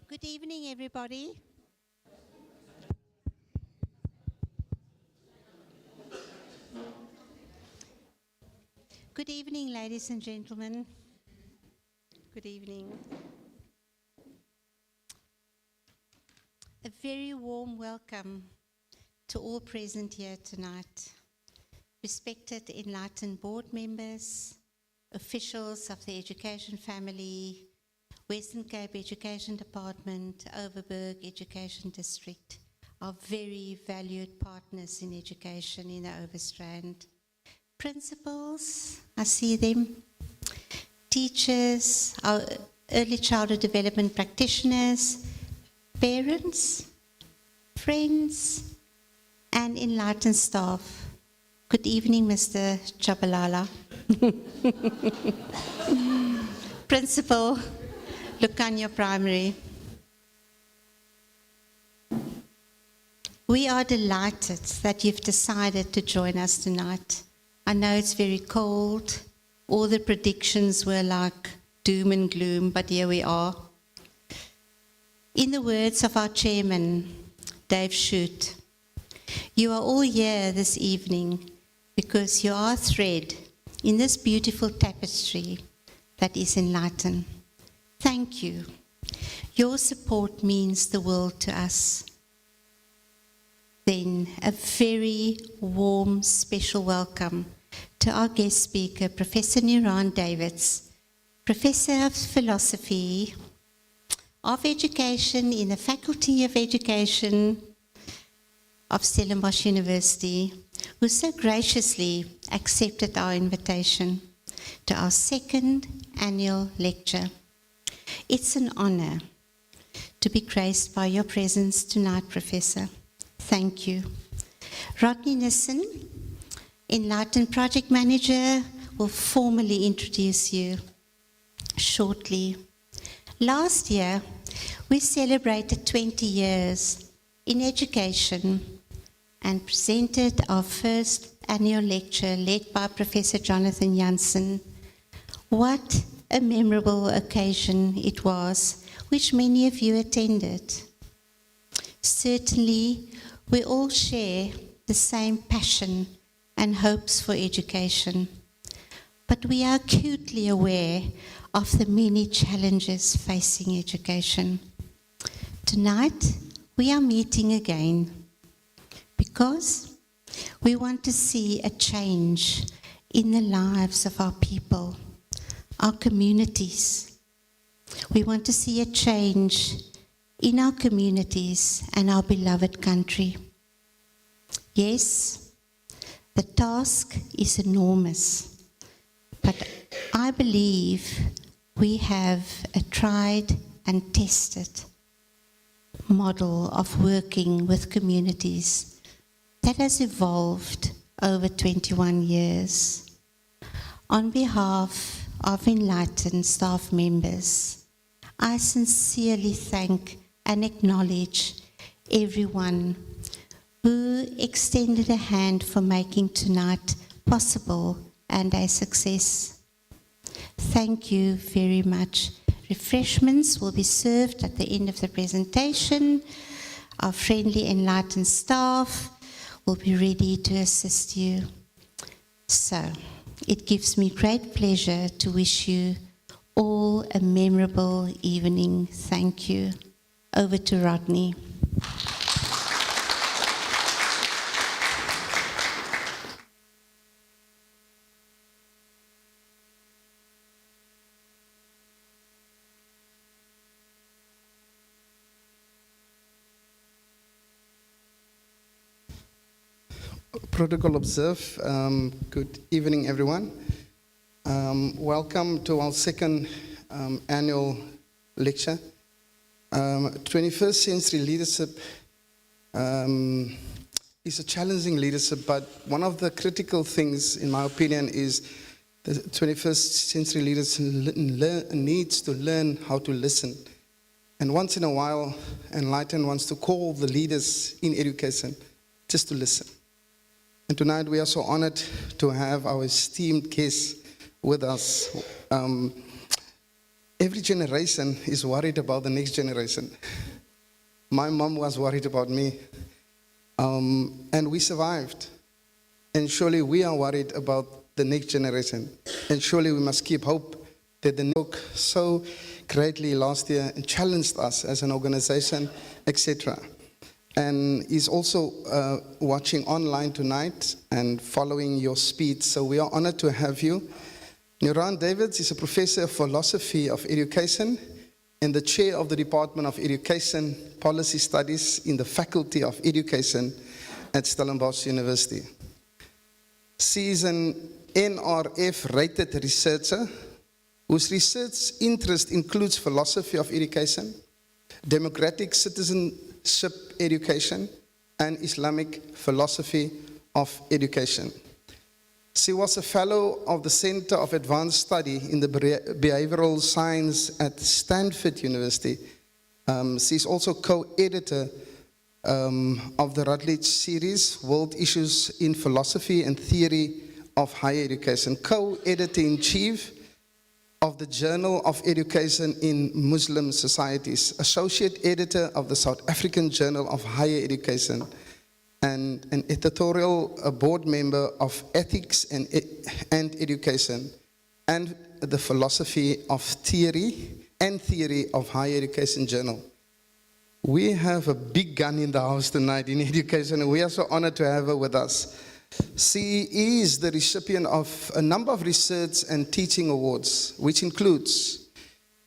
Good evening, everybody. Good evening, ladies and gentlemen. Good evening. A very warm welcome to all present here tonight. Respected Enlighten board members, officials of the education family, Western Cape Education Department, Overberg Education District, our very valued partners in education in the Overstrand. Principals, I see them. Teachers, our early childhood development practitioners, parents, friends, and Enlighten staff. Good evening, Mr. Chabalala. Principal, Lukanya Primary. We are delighted that you've decided to join us tonight. I know it's very cold. All the predictions were like doom and gloom, but here we are. In the words of our chairman, Dave Shute, you are all here this evening because you are a thread in this beautiful tapestry that is Enlighten. Thank you. Your support means the world to us. Then a very warm, special welcome to our guest speaker, Professor Nuran Davids, Professor of Philosophy of Education in the Faculty of Education of Stellenbosch University, who so graciously accepted our invitation to our second annual lecture. It's an honor to be graced by your presence tonight, Professor. Thank you. Rodney Nissen, Enlighten Project Manager, will formally introduce you shortly. Last year, we celebrated 20 years in education and presented our first annual lecture led by Professor Jonathan Jansen. What a memorable occasion it was, which many of you attended. Certainly, we all share the same passion and hopes for education, but we are acutely aware of the many challenges facing education. Tonight, we are meeting again because we want to see a change in the lives of our people, our communities. We want to see a change in our communities and our beloved country. Yes, the task is enormous, but I believe we have a tried and tested model of working with communities that has evolved over 21 years. On behalf of Enlighten staff members, I sincerely thank and acknowledge everyone who extended a hand for making tonight possible and a success. Thank you very much. Refreshments will be served at the end of the presentation. Our friendly Enlighten staff will be ready to assist you. So, it gives me great pleasure to wish you all a memorable evening. Thank you. Over to Rodney. Protocol observed. Good evening, everyone. Welcome to our second annual lecture. 21st century leadership is a challenging leadership, but one of the critical things, in my opinion, is the 21st century leaders needs to learn how to listen. And once in a while, Enlighten wants to call the leaders in education just to listen. And tonight we are so honored to have our esteemed guest with us. every generation is worried about the next generation. My mom was worried about me. And we survived. And surely we are worried about the next generation. And surely we must keep hope that the book so greatly last year and challenged us as an organization, etc. And he's also watching online tonight and following your speech. So we are honored to have you. Niran Davids is a professor of philosophy of education and the chair of the Department of Education Policy Studies in the Faculty of Education at Stellenbosch University. She is an NRF-rated researcher whose research interest includes philosophy of education, democratic citizenship education, and Islamic philosophy of education. She was a fellow of the Center of Advanced Study in the Behavioral Science at Stanford University. She's also co-editor of the Routledge series, World Issues in Philosophy and Theory of Higher Education, co-editor-in-chief of the Journal of Education in Muslim Societies, associate editor of the South African Journal of Higher Education, and an editorial board member of Ethics and Education, and the Philosophy of Theory and Theory of Higher Education Journal. We have a big gun in the house tonight in education, and we are so honored to have her with us. She is the recipient of a number of research and teaching awards, which includes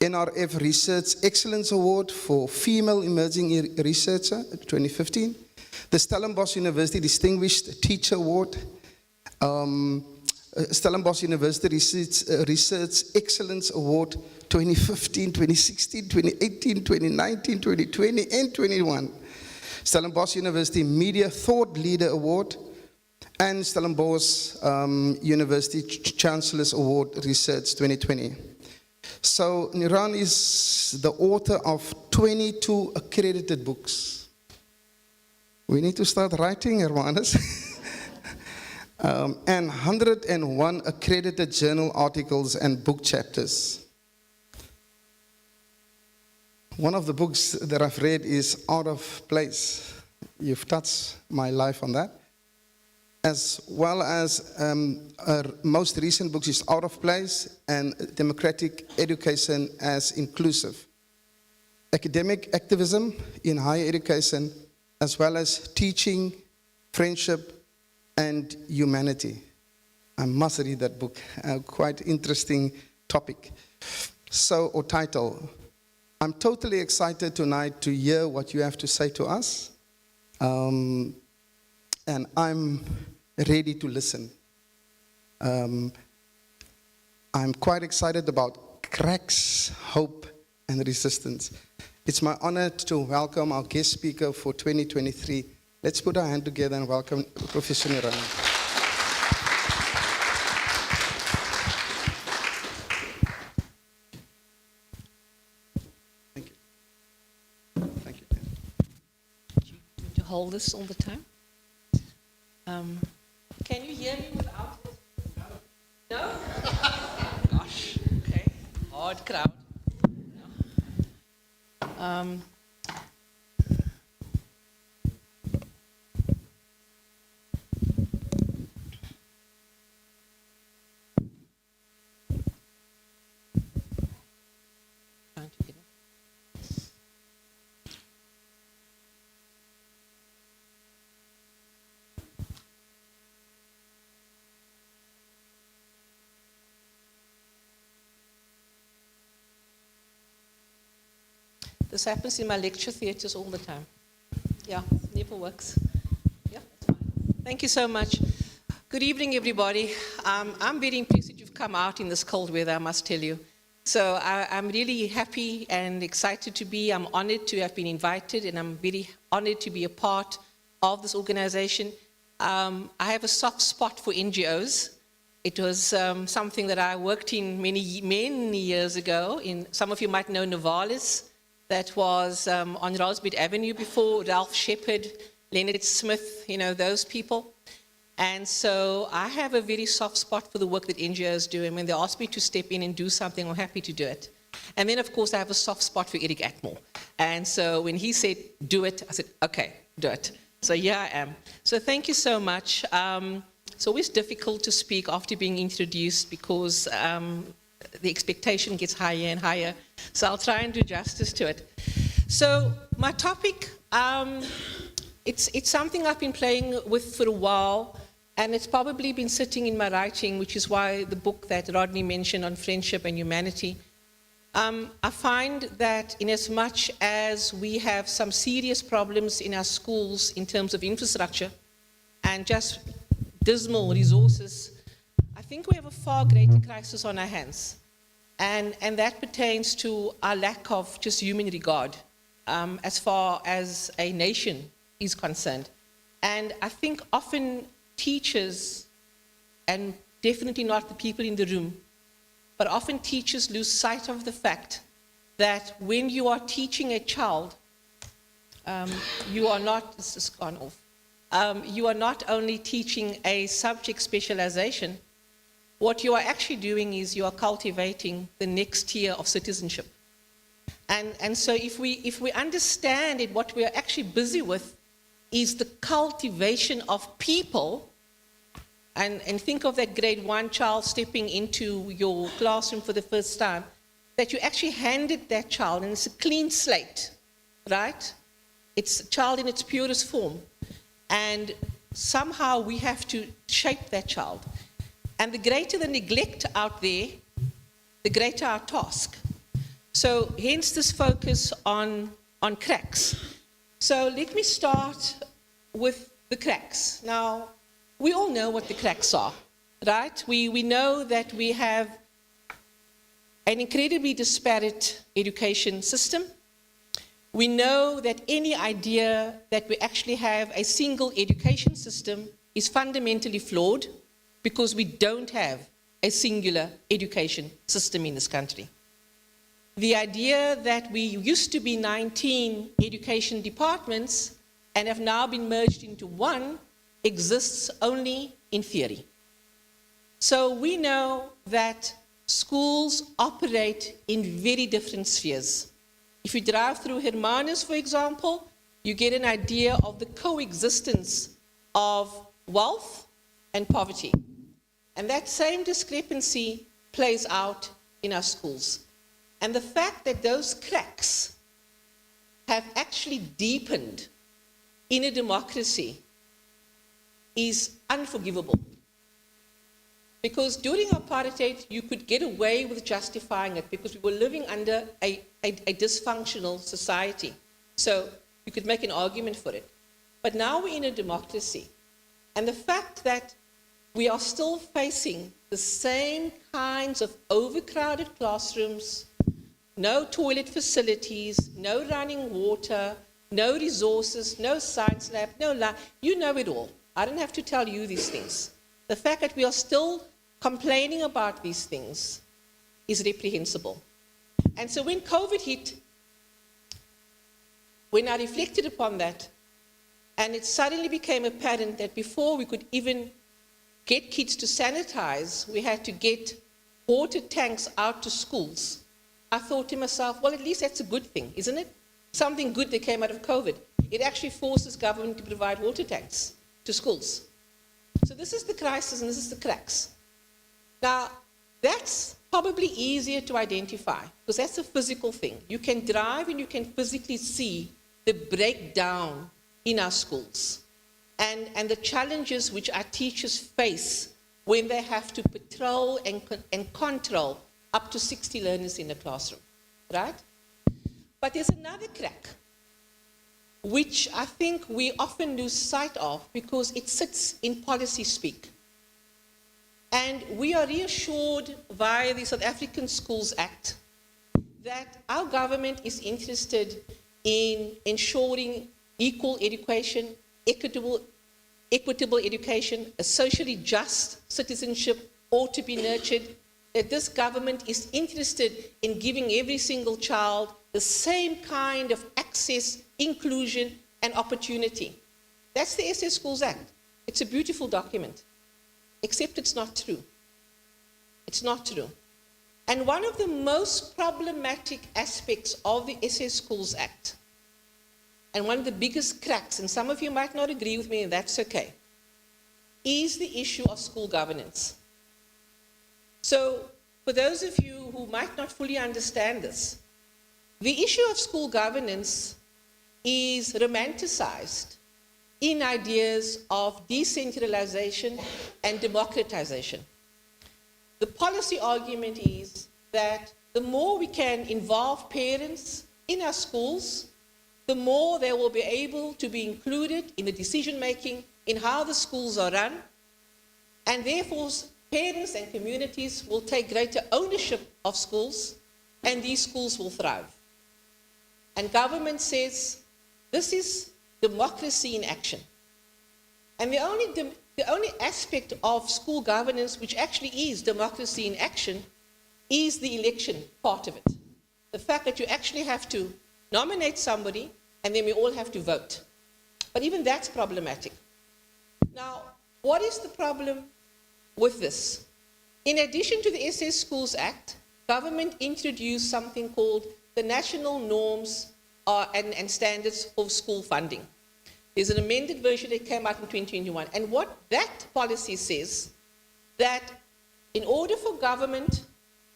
NRF Research Excellence Award for Female Emerging Researcher 2015, the Stellenbosch University Distinguished Teacher Award, Stellenbosch University Research Excellence Award 2015, 2016, 2018, 2019, 2020, and 21. Stellenbosch University Media Thought Leader Award, and Stellenbosch University Chancellor's Award Research 2020. So Niran is the author of 22 accredited books. We need to start writing, hermanos. And 101 accredited journal articles and book chapters. One of the books that I've read is Out of Place. You've touched my life on that. As well as our most recent book is Out of Place and Democratic Education as Inclusive. Academic Activism in Higher Education, as well as Teaching, Friendship, and Humanity. I must read that book, quite interesting topic. So, or title, I'm totally excited tonight to hear what you have to say to us. And I'm ready to listen. I'm quite excited about cracks, hope, and resistance. It's my honor to welcome our guest speaker for 2023. Let's put our hand together and welcome Professor Niran. Thank you. Thank you. Do you need to hold this all the time? Can you hear me without it? No? Gosh, okay. Hard crowd. Trying to get it. This happens in my lecture theatres all the time. Yeah, never works. Yeah, that's fine. Thank you so much. Good evening, everybody. I'm very impressed that you've come out in this cold weather, I must tell you. So I'm really happy and excited to be. I'm honored to have been invited, and I'm very honored to be a part of this organization. I have a soft spot for NGOs. It was something that I worked in many years ago. Some of you might know Novalis. That was on Rosebud Avenue before, Ralph Shepherd, Leonard Smith, you know, those people. And so I have a very soft spot for the work that NGOs do. And when they ask me to step in and do something, I'm happy to do it. And then, of course, I have a soft spot for Eric Atmore. And so when he said, do it, I said, okay, do it. So here I am. So thank you so much. It's always difficult to speak after being introduced because the expectation gets higher and higher. So I'll try and do justice to it. So my topic, it's something I've been playing with for a while, and it's probably been sitting in my writing, which is why the book that Rodney mentioned on friendship and humanity. I find that in as much as we have some serious problems in our schools in terms of infrastructure and just dismal resources, I think we have a far greater crisis on our hands. And that pertains to our lack of just human regard as far as a nation is concerned. And I think often teachers, and definitely not the people in the room, but often teachers lose sight of the fact that when you are teaching a child, you are not, this has gone off, you are not only teaching a subject specialization, what you are actually doing is you are cultivating the next tier of citizenship. And so if we understand it, what we are actually busy with is the cultivation of people. And think of that grade 1 child stepping into your classroom for the first time, that you actually handed that child, and it's a clean slate, right? It's a child in its purest form. And somehow we have to shape that child. And the greater the neglect out there, the greater our task. So hence this focus on cracks. So let me start with the cracks. Now, we all know what the cracks are, right? We know that we have an incredibly disparate education system. We know that any idea that we actually have a single education system is fundamentally flawed because we don't have a singular education system in this country. The idea that we used to be 19 education departments and have now been merged into one exists only in theory. So we know that schools operate in very different spheres. If you drive through Hermanus, for example, you get an idea of the coexistence of wealth and poverty. And that same discrepancy plays out in our schools. And the fact that those cracks have actually deepened in a democracy is unforgivable. Because during apartheid, you could get away with justifying it because we were living under a dysfunctional society. So you could make an argument for it. But now we're in a democracy. And the fact that we are still facing the same kinds of overcrowded classrooms, no toilet facilities, no running water, no resources, no science lab, you know it all. I don't have to tell you these things. The fact that we are still complaining about these things is reprehensible. And so when COVID hit, when I reflected upon that, and it suddenly became apparent that before we could even get kids to sanitize, we had to get water tanks out to schools. I thought to myself, well, at least that's a good thing, isn't it? Something good that came out of COVID. It actually forces government to provide water tanks to schools. So this is the crisis and this is the cracks. Now, that's probably easier to identify because that's a physical thing. You can drive and you can physically see the breakdown in our schools and the challenges which our teachers face when they have to patrol and control up to 60 learners in a classroom, right? But there's another crack, which I think we often lose sight of because it sits in policy speak. And we are reassured via the South African Schools Act that our government is interested in ensuring equal education, equitable education, a socially just citizenship ought to be nurtured, that this government is interested in giving every single child the same kind of access, inclusion, and opportunity. That's the SA Schools Act. It's a beautiful document, except it's not true. It's not true. And one of the most problematic aspects of the SS Schools Act, and one of the biggest cracks, and some of you might not agree with me, and that's okay, is the issue of school governance. So, for those of you who might not fully understand this, the issue of school governance is romanticized in ideas of decentralization and democratization. The policy argument is that the more we can involve parents in our schools, the more they will be able to be included in the decision-making, in how the schools are run, and therefore parents and communities will take greater ownership of schools, and these schools will thrive. And government says, this is democracy in action. And the only aspect of school governance which actually is democracy in action is the election part of it. The fact that you actually have to nominate somebody and then we all have to vote. But even that's problematic. Now, what is the problem with this? In addition to the SS Schools Act, government introduced something called the National Norms and Standards for School Funding. There's an amended version that came out in 2021. And what that policy says, that in order for government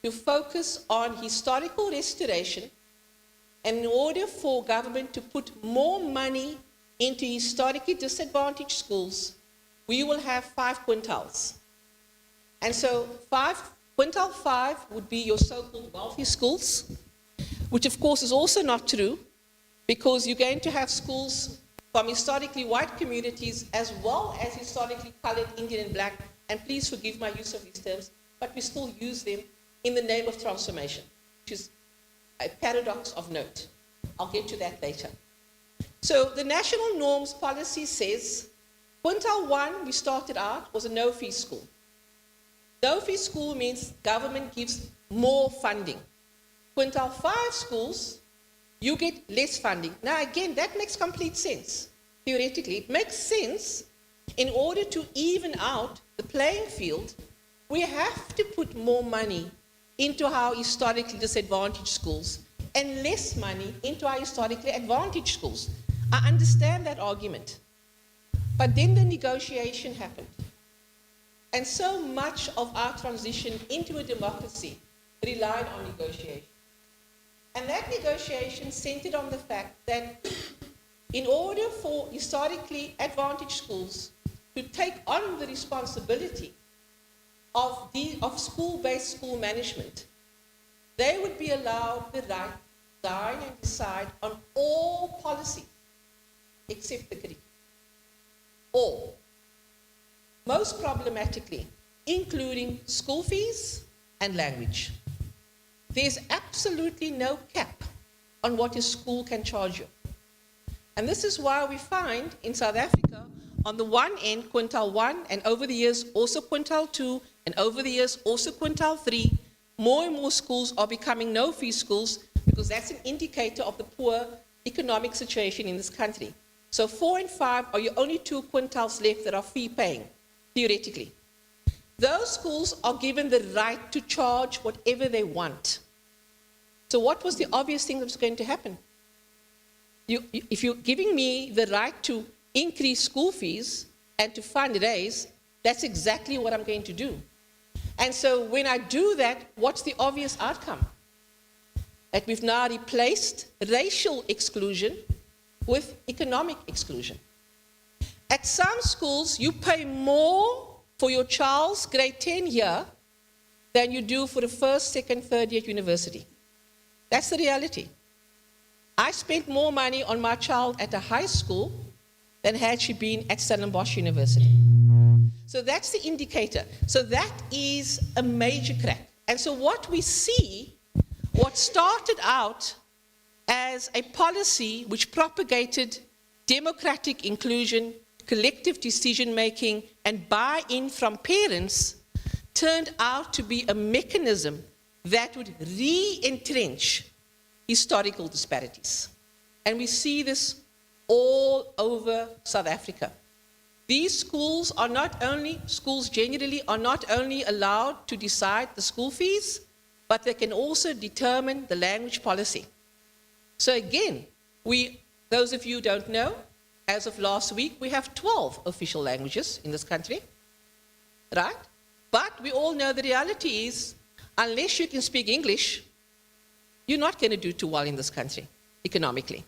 to focus on historical restoration, and in order for government to put more money into historically disadvantaged schools, we will have 5 quintiles. And so quintile 5 would be your so-called wealthy schools, which of course is also not true, because you're going to have schools from historically white communities as well as historically colored, Indian and black, and please forgive my use of these terms, but we still use them in the name of transformation, which is a paradox of note. I'll get to that later. So the National Norms policy says, quintile 1, we started out, was a no-fee school. No-fee school means government gives more funding. Quintile 5 schools, you get less funding. Now again, that makes complete sense. Theoretically, it makes sense. In order to even out the playing field, we have to put more money into our historically disadvantaged schools and less money into our historically advantaged schools. I understand that argument. But then the negotiation happened. And so much of our transition into a democracy relied on negotiation. And that negotiation centered on the fact that in order for historically advantaged schools to take on the responsibility of school-based school management, they would be allowed the right to design and decide on all policies except the curriculum. All. Most problematically, including school fees and language. There's absolutely no cap on what a school can charge you. And this is why we find in South Africa, on the one end, quintile 1, and over the years also quintile 2, and over the years also quintile 3, more and more schools are becoming no-fee schools because that's an indicator of the poor economic situation in this country. So 4 and 5 are your only 2 quintiles left that are fee-paying, theoretically. Those schools are given the right to charge whatever they want. So what was the obvious thing that was going to happen? If you're giving me the right to increase school fees and to fundraise, that's exactly what I'm going to do. And so when I do that, what's the obvious outcome? That we've now replaced racial exclusion with economic exclusion. At some schools, you pay more for your child's grade 10 year than you do for the first, second, third year at university. That's the reality. I spent more money on my child at a high school than had she been at Stellenbosch University. So that's the indicator. So that is a major crack. And so what we see, what started out as a policy which propagated democratic inclusion, collective decision-making, and buy-in from parents, turned out to be a mechanism that would re-entrench historical disparities. And we see this all over South Africa. These schools are not only, schools generally are not only allowed to decide the school fees, but they can also determine the language policy. So again, those of you who don't know, as of last week, we have 12 official languages in this country, right? But we all know the reality is, unless you can speak English, you're not going to do too well in this country, economically.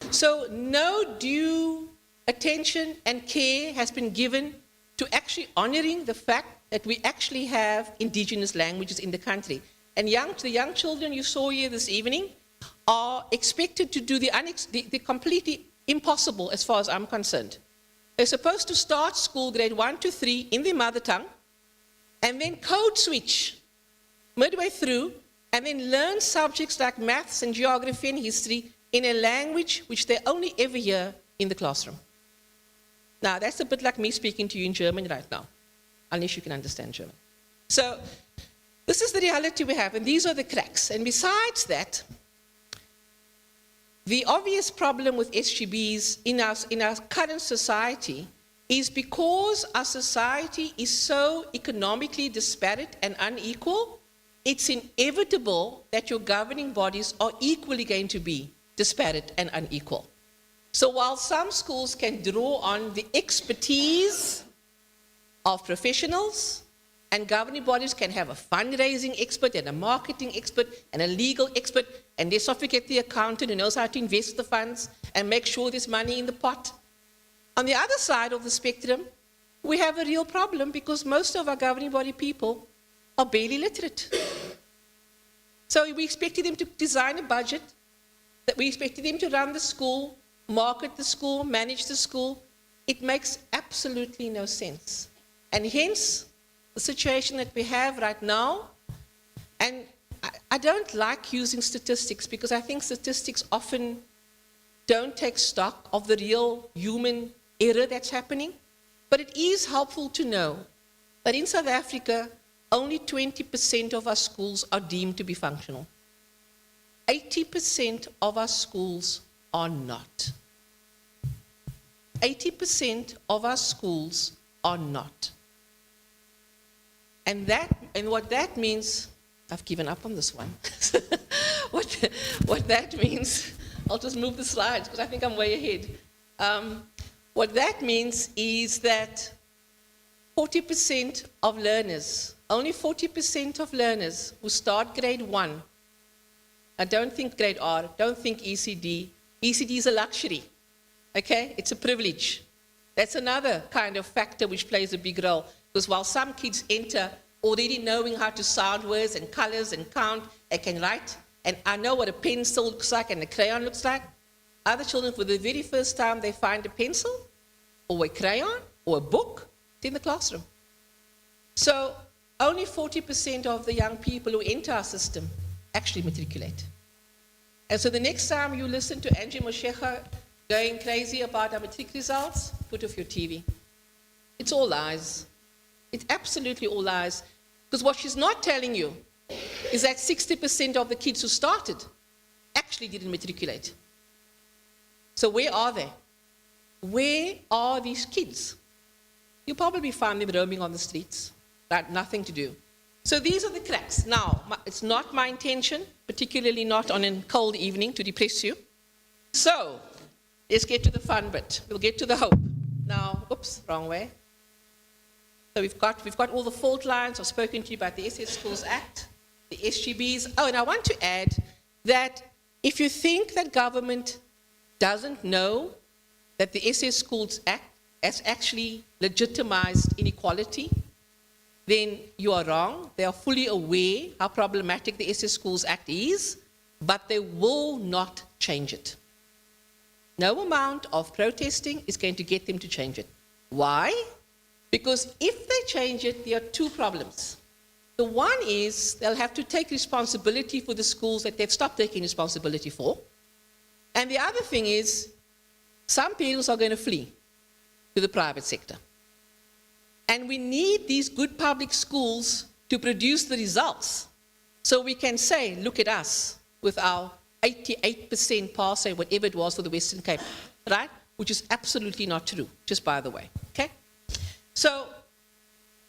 So no due attention and care has been given to actually honoring the fact that we actually have indigenous languages in the country. And the young children you saw here this evening are expected to do the completely impossible as far as I'm concerned. They're supposed to start school grade 1 to 3 in their mother tongue, and then code switch midway through, and then learn subjects like maths and geography and history in a language which they only ever hear in the classroom. Now, that's a bit like me speaking to you in German right now, unless you can understand German. So, this is the reality we have, and these are the cracks. And besides that, the obvious problem with SGBs in our current society is because our society is so economically disparate and unequal, it's inevitable that your governing bodies are equally going to be disparate and unequal. So while some schools can draw on the expertise of professionals, and governing bodies can have a fundraising expert and a marketing expert and a legal expert, and let's not forget the accountant who knows how to invest the funds and make sure there's money in the pot. On the other side of the spectrum, we have a real problem because most of our governing body people are barely literate. So we expected them to design a budget, that we expected them to run the school, market the school, manage the school. It makes absolutely no sense. And hence, the situation that we have right now, and I don't like using statistics because I think statistics often don't take stock of the real human error that's happening. But it is helpful to know that in South Africa, only 20% of our schools are deemed to be functional. 80% of our schools are not. 80% of our schools are not. And what that means, I've given up on this one. What that means, I'll just move the slides because I think I'm way ahead. What that means is that 40% of learners, only 40% of learners who start grade 1, I don't think grade R, don't think ECD. ECD is a luxury, okay? It's a privilege. That's another kind of factor which plays a big role. Because while some kids enter already knowing how to sound words and colors and count, they can write, and I know what a pencil looks like and a crayon looks like, other children, for the very first time they find a pencil or a crayon or a book in the classroom. So only 40% of the young people who enter our system actually matriculate. And so the next time you listen to Angie Moshecha going crazy about our matric results, put off your TV. It's all lies. It's absolutely all lies. Because what she's not telling you is that 60% of the kids who started actually didn't matriculate. So where are they? Where are these kids? You'll probably find them roaming on the streets, right? Nothing to do. So these are the cracks. Now, it's not my intention, particularly not on a cold evening, to depress you. So let's get to the fun bit. We'll get to the hope. Now, oops, wrong way. So we've got all the fault lines. I've spoken to you about the SS Schools Act, the SGBs. Oh, and I want to add that if you think that government doesn't know that the SS Schools Act has actually legitimized inequality, then you are wrong. They are fully aware how problematic the SS Schools Act is, but they will not change it. No amount of protesting is going to get them to change it. Why? Because if they change it, there are two problems. The one is they'll have to take responsibility for the schools that they've stopped taking responsibility for. And the other thing is some parents are going to flee to the private sector. And we need these good public schools to produce the results so we can say, look at us with our 88% pass rate, whatever it was for the Western Cape, right? Which is absolutely not true, just by the way, okay? So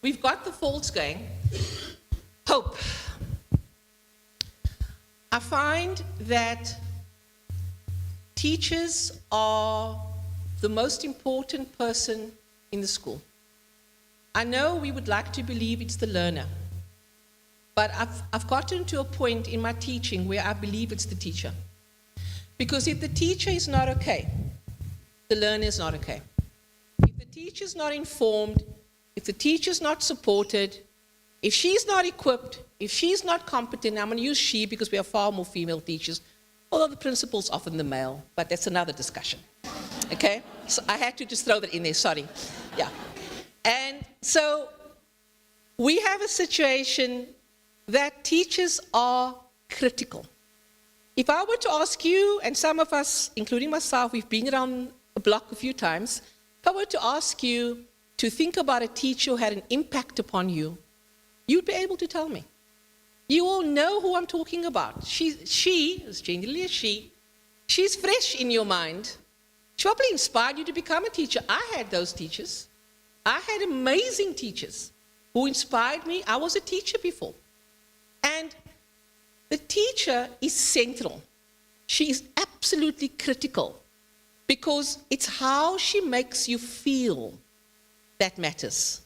we've got the faults going. Hope. I find that teachers are the most important person in the school. I know we would like to believe it's the learner, but I've gotten to a point in my teaching where I believe it's the teacher. Because if the teacher is not okay, the learner is not okay. If the teacher is not informed, if the teacher is not supported, if she's not equipped, if she's not competent, I'm going to use she because we have far more female teachers, although the principal's often the male, but that's another discussion. Okay? So I had to just throw that in there, sorry. Yeah. And so we have a situation that teachers are critical. If I were to ask you, and some of us, including myself, we've been around the block a few times, if I were to ask you to think about a teacher who had an impact upon you, you'd be able to tell me. You all know who I'm talking about. She is generally a she. She's fresh in your mind. She probably inspired you to become a teacher. I had those teachers. I had amazing teachers who inspired me. I was a teacher before. And the teacher is central. She is absolutely critical because it's how she makes you feel that matters.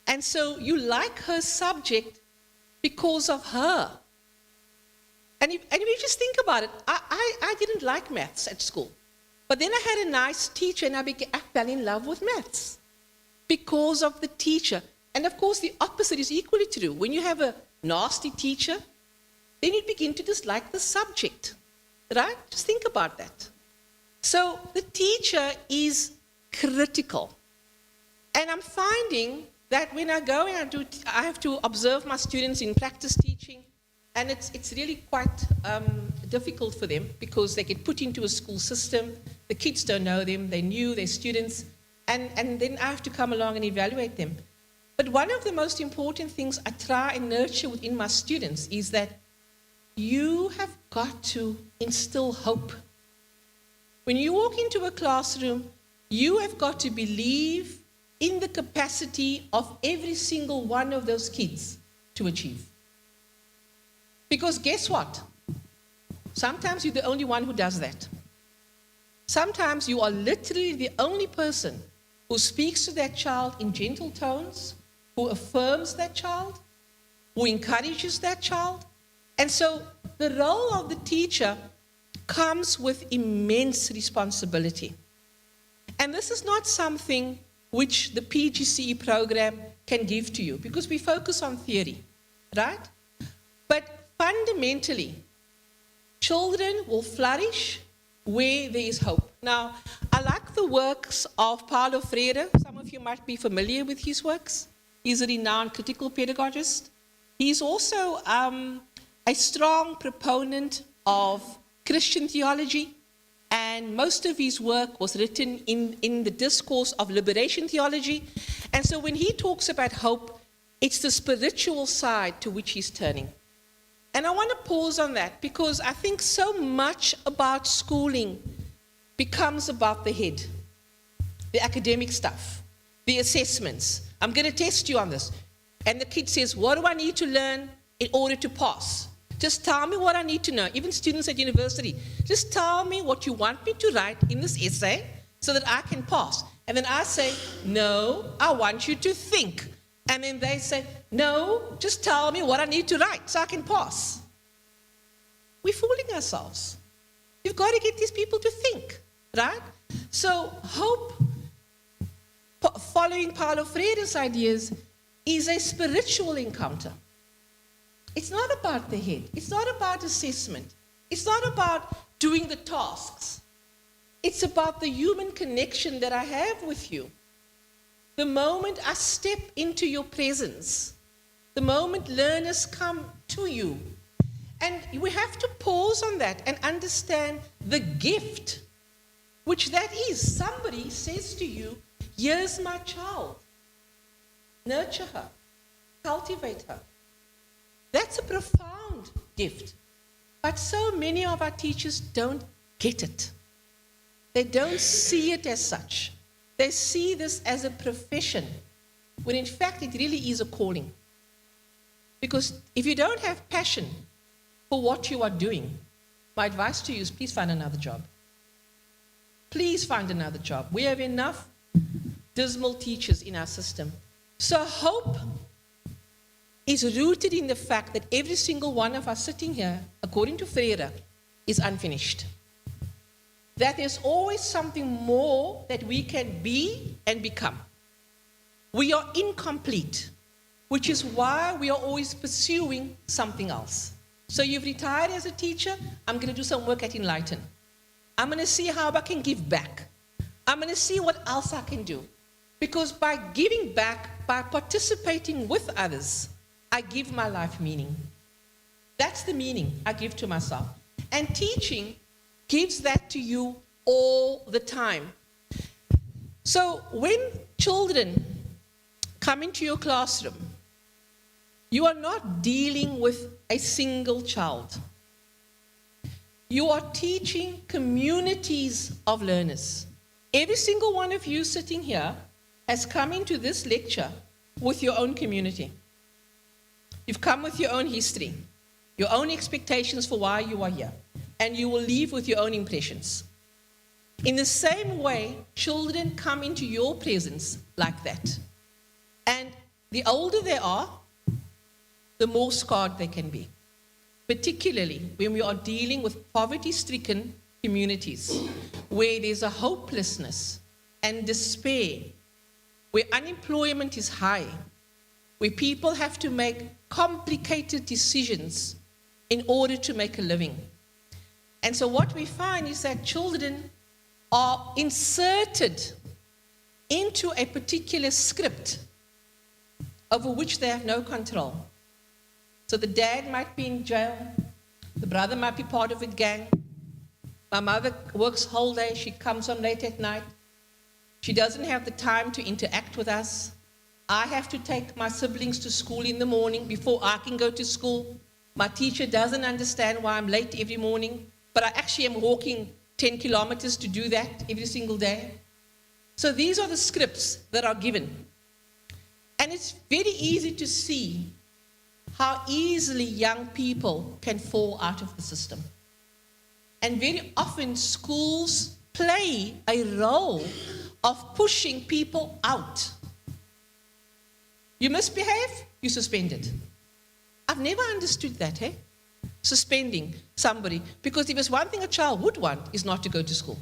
And so you like her subject because of her. And if you just think about it, I didn't like maths at school. But then I had a nice teacher and I fell in love with maths because of the teacher. And of course, the opposite is equally true. When you have a nasty teacher, then you begin to dislike the subject, right? Just think about that. So the teacher is critical. And I'm finding that when I go and I have to observe my students in practice teaching, and it's really quite difficult for them because they get put into a school system, the kids don't know them, they're new, they're students, and then I have to come along and evaluate them. But one of the most important things I try and nurture within my students is that you have got to instill hope. When you walk into a classroom, you have got to believe in the capacity of every single one of those kids to achieve. Because guess what? Sometimes you're the only one who does that. Sometimes you are literally the only person who speaks to that child in gentle tones, who affirms that child, who encourages that child. And so the role of the teacher comes with immense responsibility. And this is not something which the PGCE program can give to you because we focus on theory, right? But fundamentally, children will flourish where there is hope. Now, I like the works of Paulo Freire. Some of you might be familiar with his works. He's a renowned critical pedagogist. He's also a strong proponent of Christian theology, and most of his work was written in the discourse of liberation theology. And so when he talks about hope, it's the spiritual side to which he's turning. And I want to pause on that because I think so much about schooling becomes about the head, the academic stuff, the assessments. I'm going to test you on this. And the kid says, what do I need to learn in order to pass? Just tell me what I need to know. Even students at university, just tell me what you want me to write in this essay so that I can pass. And then I say, no, I want you to think. And then they say, no, just tell me what I need to write so I can pass. We're fooling ourselves. You've got to get these people to think, right? So hope, following Paulo Freire's ideas, is a spiritual encounter. It's not about the head. It's not about assessment. It's not about doing the tasks. It's about the human connection that I have with you. The moment I step into your presence, the moment learners come to you, and we have to pause on that and understand the gift, which that is. Somebody says to you, here's my child. Nurture her. Cultivate her. That's a profound gift. But so many of our teachers don't get it. They don't see it as such. They see this as a profession, when in fact it really is a calling. Because if you don't have passion, for what you are doing, my advice to you is please find another job. Please find another job. We have enough dismal teachers in our system. So hope is rooted in the fact that every single one of us sitting here, according to Freire, is unfinished. That there's always something more that we can be and become. We are incomplete, which is why we are always pursuing something else. So you've retired as a teacher, I'm going to do some work at Enlighten. I'm going to see how I can give back. I'm going to see what else I can do. Because by giving back, by participating with others, I give my life meaning. That's the meaning I give to myself. And teaching gives that to you all the time. So when children come into your classroom, you are not dealing with a single child. You are teaching communities of learners. Every single one of you sitting here has come into this lecture with your own community. You've come with your own history, your own expectations for why you are here, and you will leave with your own impressions. In the same way, children come into your presence like that. And the older they are, the more scarred they can be. Particularly when we are dealing with poverty-stricken communities, where there's a hopelessness and despair, where unemployment is high, where people have to make complicated decisions in order to make a living. And so what we find is that children are inserted into a particular script over which they have no control. So the dad might be in jail, the brother might be part of a gang. My mother works whole day, she comes home late at night. She doesn't have the time to interact with us. I have to take my siblings to school in the morning before I can go to school. My teacher doesn't understand why I'm late every morning, but I actually am walking 10 kilometers to do that every single day. So these are the scripts that are given. And it's very easy to see how easily young people can fall out of the system. And very often schools play a role of pushing people out. You misbehave, you're suspended. I've never understood that, eh? Suspending somebody. Because if there's one thing a child would want, is not to go to school.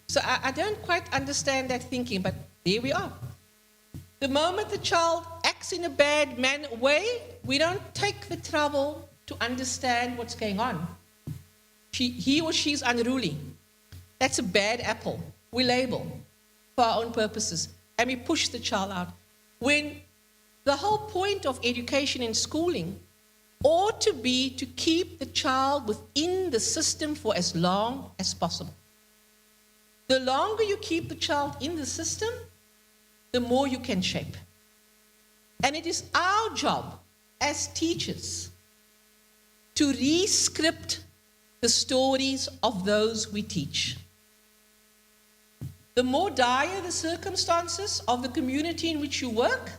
So I don't quite understand that thinking, but there we are. The moment the child acts in a bad way, we don't take the trouble to understand what's going on. He or she is unruly. That's a bad apple. We label for our own purposes, and we push the child out. When the whole point of education and schooling ought to be to keep the child within the system for as long as possible. The longer you keep the child in the system, the more you can shape. And it is our job as teachers to re-script the stories of those we teach. The more dire the circumstances of the community in which you work,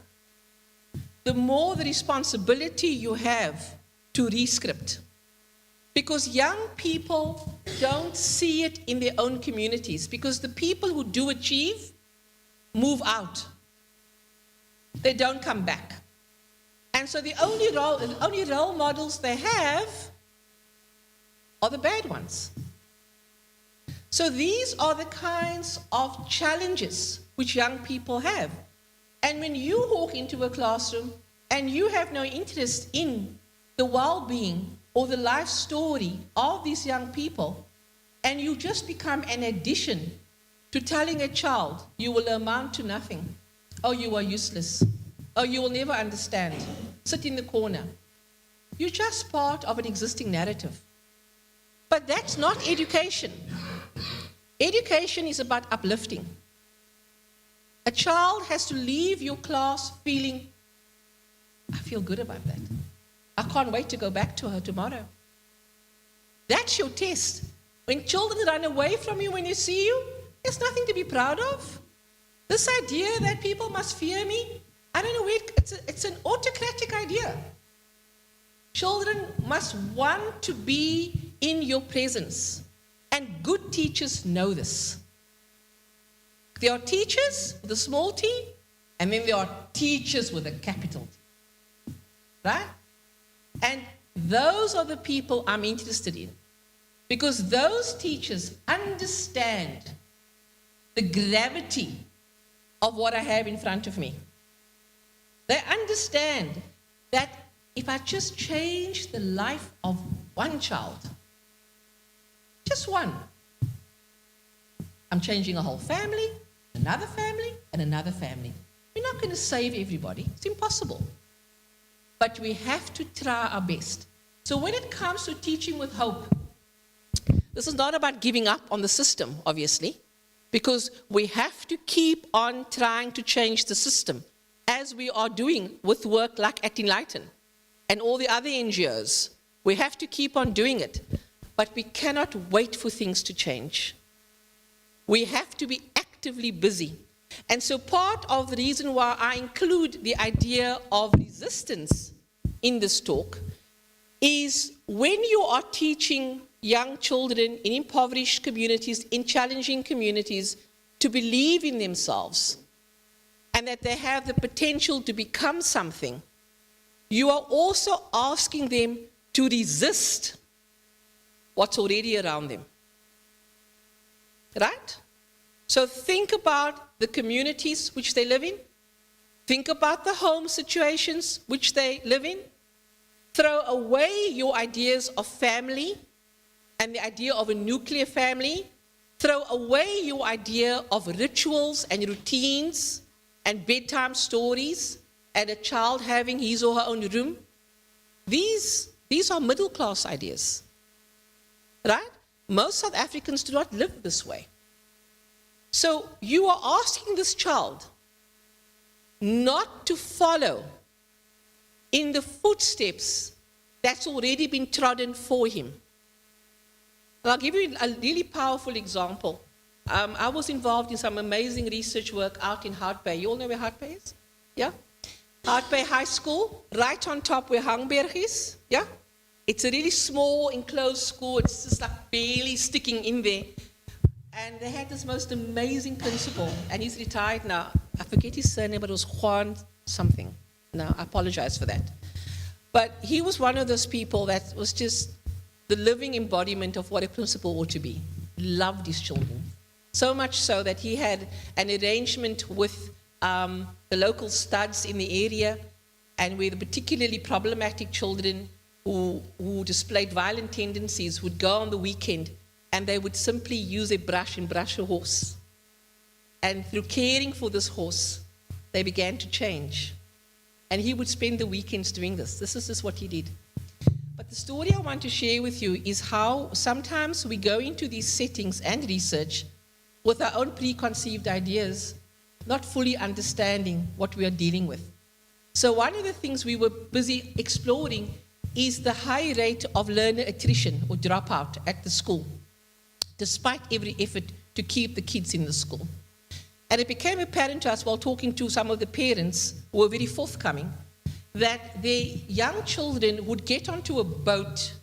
the more the responsibility you have to re-script. Because young people don't see it in their own communities, because the people who do achieve move out. They don't come back. And so the only role models they have are the bad ones. So these are the kinds of challenges which young people have. And when you walk into a classroom and you have no interest in the well-being or the life story of these young people, and you just become an addition to telling a child, you will amount to nothing. Oh, you are useless. Oh, you will never understand. Sit in the corner. You're just part of an existing narrative. But that's not education. Education is about uplifting. A child has to leave your class feeling, I feel good about that. I can't wait to go back to her tomorrow. That's your test. When children run away from you when they see you, there's nothing to be proud of. This idea that people must fear me, I don't know where it's an autocratic idea. Children must want to be in your presence. And good teachers know this. There are teachers with a small t, and then there are teachers with a capital T. Right? And those are the people I'm interested in. Because those teachers understand the gravity of what I have in front of me. They understand that if I just change the life of one child, just one, I'm changing a whole family, another family, and another family. We're not going to save everybody. It's impossible. But we have to try our best. So when it comes to teaching with hope, this is not about giving up on the system, obviously, because we have to keep on trying to change the system, as we are doing with work like at Enlighten and all the other NGOs. We have to keep on doing it. But we cannot wait for things to change. We have to be actively busy. And so part of the reason why I include the idea of resistance in this talk is when you are teaching young children in impoverished communities, in challenging communities, to believe in themselves and that they have the potential to become something, you are also asking them to resist what's already around them. Right? So think about the communities which they live in. Think about the home situations which they live in. Throw away your ideas of family and the idea of a nuclear family. Throw away your idea of rituals and routines and bedtime stories and a child having his or her own room. These are middle-class ideas. Right? Most South Africans do not live this way. So you are asking this child not to follow in the footsteps that's already been trodden for him. And I'll give you a really powerful example. I was involved in some amazing research work out in Hout Bay. You all know where Hout Bay is? Yeah? Hout Bay High School, right on top where Hangberg is. Yeah? It's a really small, enclosed school. It's just like barely sticking in there. And they had this most amazing principal, and he's retired now. I forget his surname, but it was Juan something. No, I apologize for that. But he was one of those people that was just the living embodiment of what a principal ought to be. Loved his children. So much so that he had an arrangement with the local studs in the area, and where the particularly problematic children who displayed violent tendencies would go on the weekend, and they would simply use a brush and brush a horse. And through caring for this horse, they began to change. And he would spend the weekends doing this. This is just what he did. But the story I want to share with you is how sometimes we go into these settings and research with our own preconceived ideas, not fully understanding what we are dealing with. So one of the things we were busy exploring is the high rate of learner attrition or dropout at the school, despite every effort to keep the kids in the school. And it became apparent to us while talking to some of the parents who were very forthcoming that their young children would get onto a boat,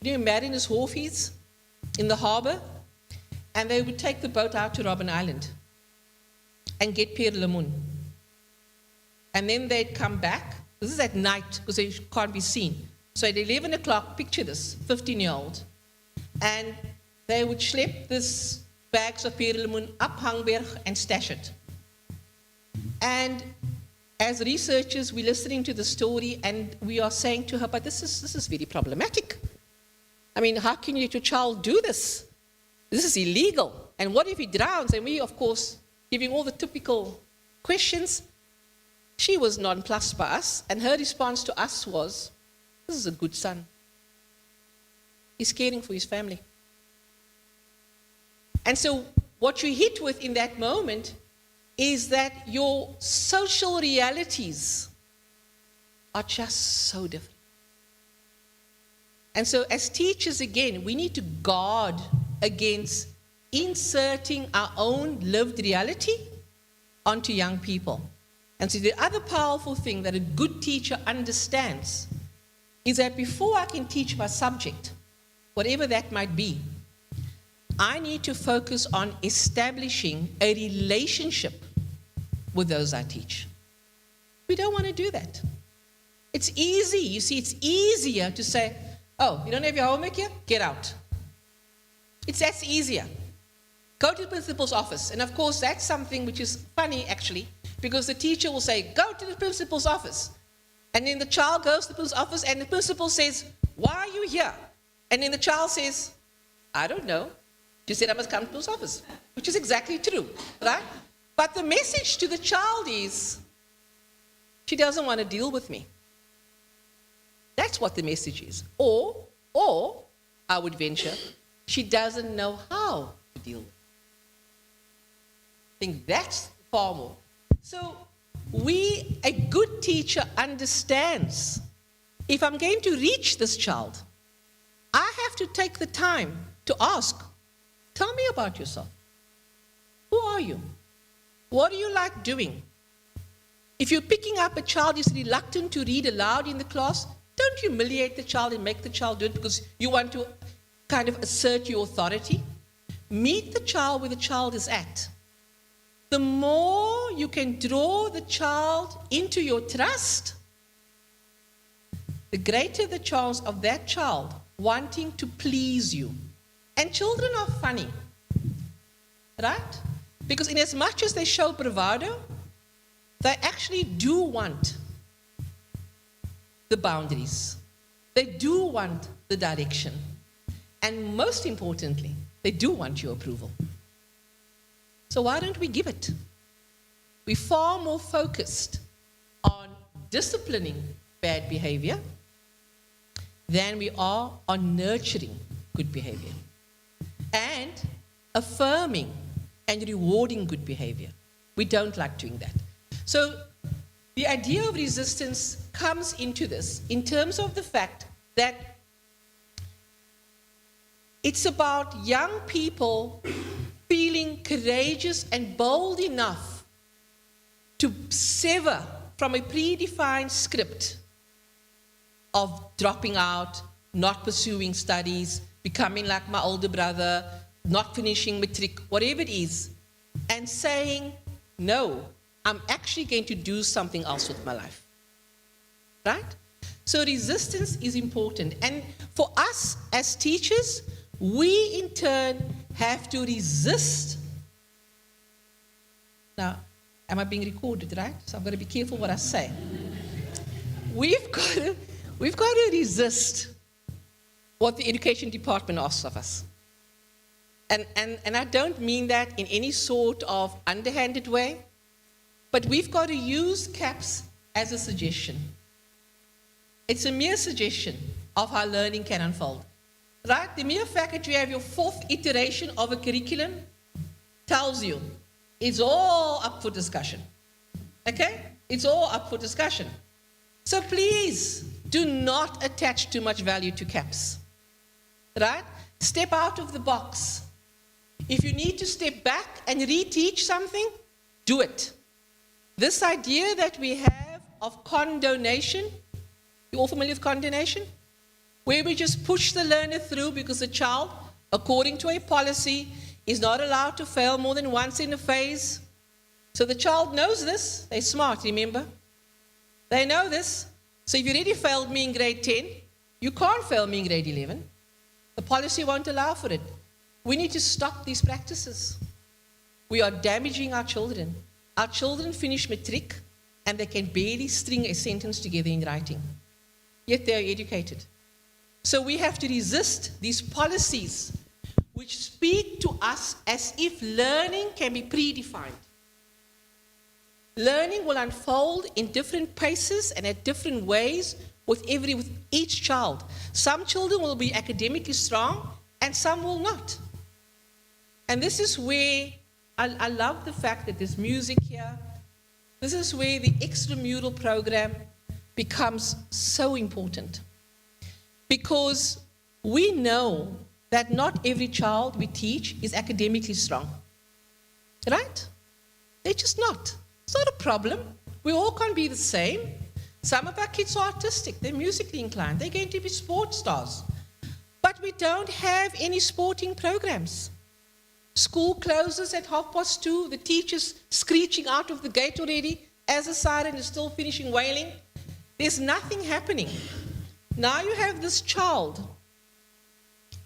you know, Mariners Wharf is, in the harbor, and they would take the boat out to Robben Island and get Pierre Lemoen. And then they'd come back. This is at night because they can't be seen. So at 11 o'clock, picture this, 15-year-old, and they would schlep this bags of Pierre Lemoen up Hangberg and stash it. And as researchers, we're listening to the story and we are saying to her, but this is very problematic. I mean, how can you let your child do this? This is illegal. And what if he drowns? And we, of course, giving all the typical questions. She was nonplussed by us, and her response to us was, this is a good son. He's caring for his family. And so what you hit with in that moment is that your social realities are just so different. And so as teachers, again, we need to guard against inserting our own lived reality onto young people. And so the other powerful thing that a good teacher understands is that before I can teach my subject, whatever that might be, I need to focus on establishing a relationship with those I teach. We don't want to do that. It's easy. You see, it's easier to say, oh, you don't have your homework here? Get out. That's easier. Go to the principal's office. And of course, that's something which is funny, actually, because the teacher will say, go to the principal's office. And then the child goes to the principal's office, and the principal says, why are you here? And then the child says, I don't know. You said I must come to the principal's office, which is exactly true, right? But the message to the child is, she doesn't want to deal with me. That's what the message is. Or, I would venture, she doesn't know how to deal with it. I think that's far more. So, a good teacher understands, if I'm going to reach this child, I have to take the time to ask, tell me about yourself. Who are you? What do you like doing? If you're picking up a child who's reluctant to read aloud in the class, don't humiliate the child and make the child do it because you want to kind of assert your authority. Meet the child where the child is at. The more you can draw the child into your trust, the greater the chance of that child wanting to please you. And children are funny, right? Because in as much as they show bravado, they actually do want the boundaries. They do want the direction. And most importantly, they do want your approval. So why don't we give it? We're far more focused on disciplining bad behavior than we are on nurturing good behavior and affirming and rewarding good behavior. We don't like doing that. So the idea of resistance comes into this in terms of the fact that it's about young people feeling courageous and bold enough to sever from a predefined script of dropping out, not pursuing studies, becoming like my older brother, not finishing matric, whatever it is, and saying, no, I'm actually going to do something else with my life. Right? So resistance is important. And for us as teachers, we in turn have to resist. Now, am I being recorded, right? So I've got to be careful what I say. We've got to resist what the education department asks of us. And I don't mean that in any sort of underhanded way, but we've got to use CAPS as a suggestion. It's a mere suggestion of how learning can unfold. Right? The mere fact that you have your fourth iteration of a curriculum tells you it's all up for discussion. Okay? It's all up for discussion. So please do not attach too much value to CAPS. Right? Step out of the box. If you need to step back and reteach something, do it. This idea that we have of condonation, you all familiar with condonation? Where we just push the learner through because the child, according to a policy, is not allowed to fail more than once in a phase. So the child knows this. They're smart, remember? They know this. So if you already failed me in grade 10, you can't fail me in grade 11. The policy won't allow for it. We need to stop these practices. We are damaging our children. Our children finish matric and they can barely string a sentence together in writing. Yet they are educated. So we have to resist these policies which speak to us as if learning can be predefined. Learning will unfold in different paces and at different ways with each child. Some children will be academically strong and some will not. And this is where I love the fact that there's music here. This is where the extramural program becomes so important. Because we know that not every child we teach is academically strong. Right? They're just not. It's not a problem. We all can't be the same. Some of our kids are artistic, they're musically inclined, they're going to be sports stars. But we don't have any sporting programs. School closes at 2:30, the teacher's screeching out of the gate already as the siren is still finishing wailing. There's nothing happening. Now you have this child,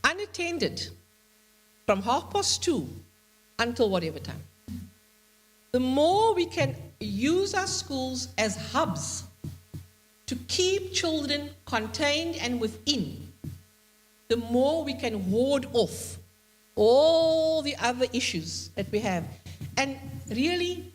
unattended, from 2:30 until whatever time. The more we can use our schools as hubs to keep children contained and within, the more we can ward off all the other issues that we have. And really,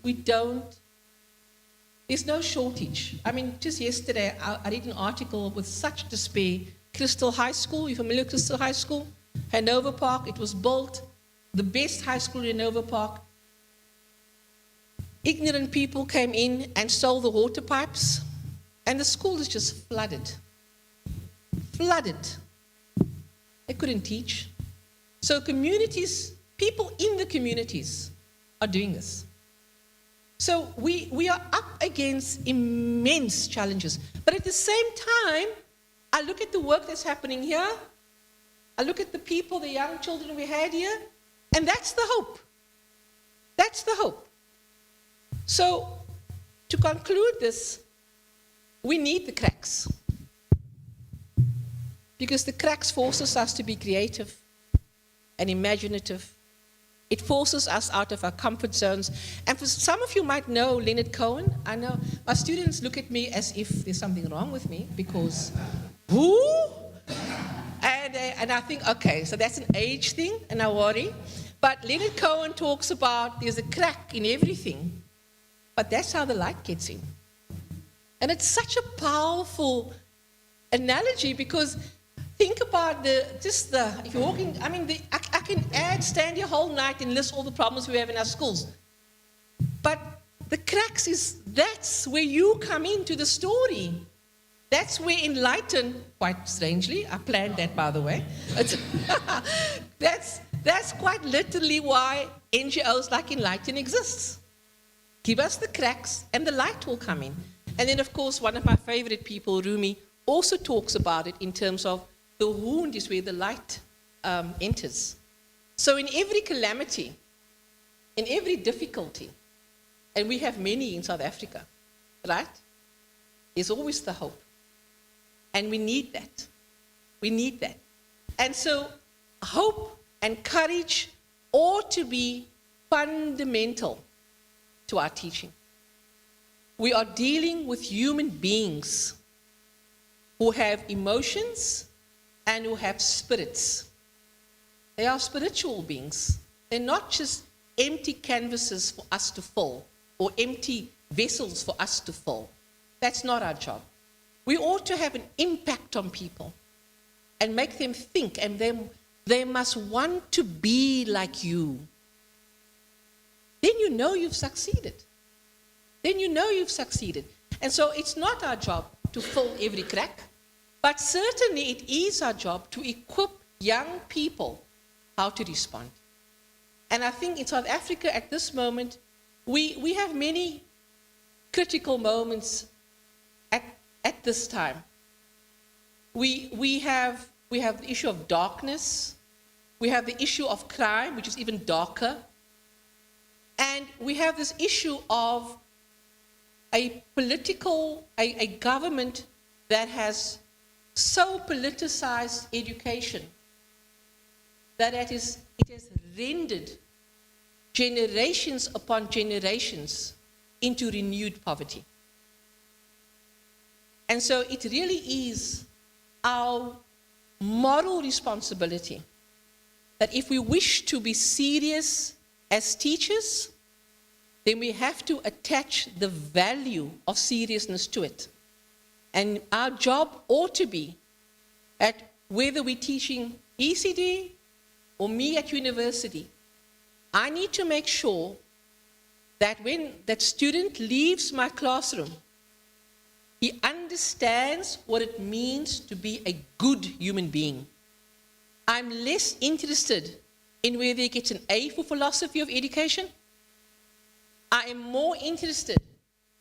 there's no shortage. I mean, just yesterday, I read an article with such despair. Crystal High School, you're familiar with Crystal High School? Hanover Park, it was built, the best high school in Hanover Park. Ignorant people came in and stole the water pipes, and the school is just flooded. Flooded. They couldn't teach. So communities, people in the communities are doing this. So we are up against immense challenges. But at the same time, I look at the work that's happening here, I look at the people, the young children we had here, and that's the hope. That's the hope. So, to conclude this, we need the cracks. Because the cracks forces us to be creative and imaginative. It forces us out of our comfort zones. And for some of you might know Leonard Cohen. I know my students look at me as if there's something wrong with me because, who? And I think, okay, so that's an age thing, and I worry. But Leonard Cohen talks about there's a crack in everything, but that's how the light gets in. And it's such a powerful analogy because think about if you're walking, I mean, I can stand here whole night and list all the problems we have in our schools. But the cracks that's where you come into the story. That's where Enlighten, quite strangely, I planned that by the way. That's quite literally why NGOs like Enlighten exists. Give us the cracks and the light will come in. And then of course, one of my favorite people, Rumi, also talks about it in terms of the wound is where the light enters. So in every calamity, in every difficulty, and we have many in South Africa, right? There's always the hope. And we need that. We need that. And so hope and courage ought to be fundamental to our teaching. We are dealing with human beings who have emotions and who have spirits. They are spiritual beings. They're not just empty canvases for us to fill or empty vessels for us to fill. That's not our job. We ought to have an impact on people and make them think, and they must want to be like you. Then you know you've succeeded. Then you know you've succeeded. And so it's not our job to fill every crack, but certainly it is our job to equip young people how to respond. And I think in South Africa at this moment, we have many critical moments at this time. We have the issue of darkness. We have the issue of crime, which is even darker. And we have this issue of a government that has so politicized education that it has rendered generations upon generations into renewed poverty. And so it really is our moral responsibility that if we wish to be serious as teachers, then we have to attach the value of seriousness to it. And our job ought to be, at whether we're teaching ECD or me at university, I need to make sure that when that student leaves my classroom, he understands what it means to be a good human being. I'm less interested in whether he gets an A for philosophy of education. I am more interested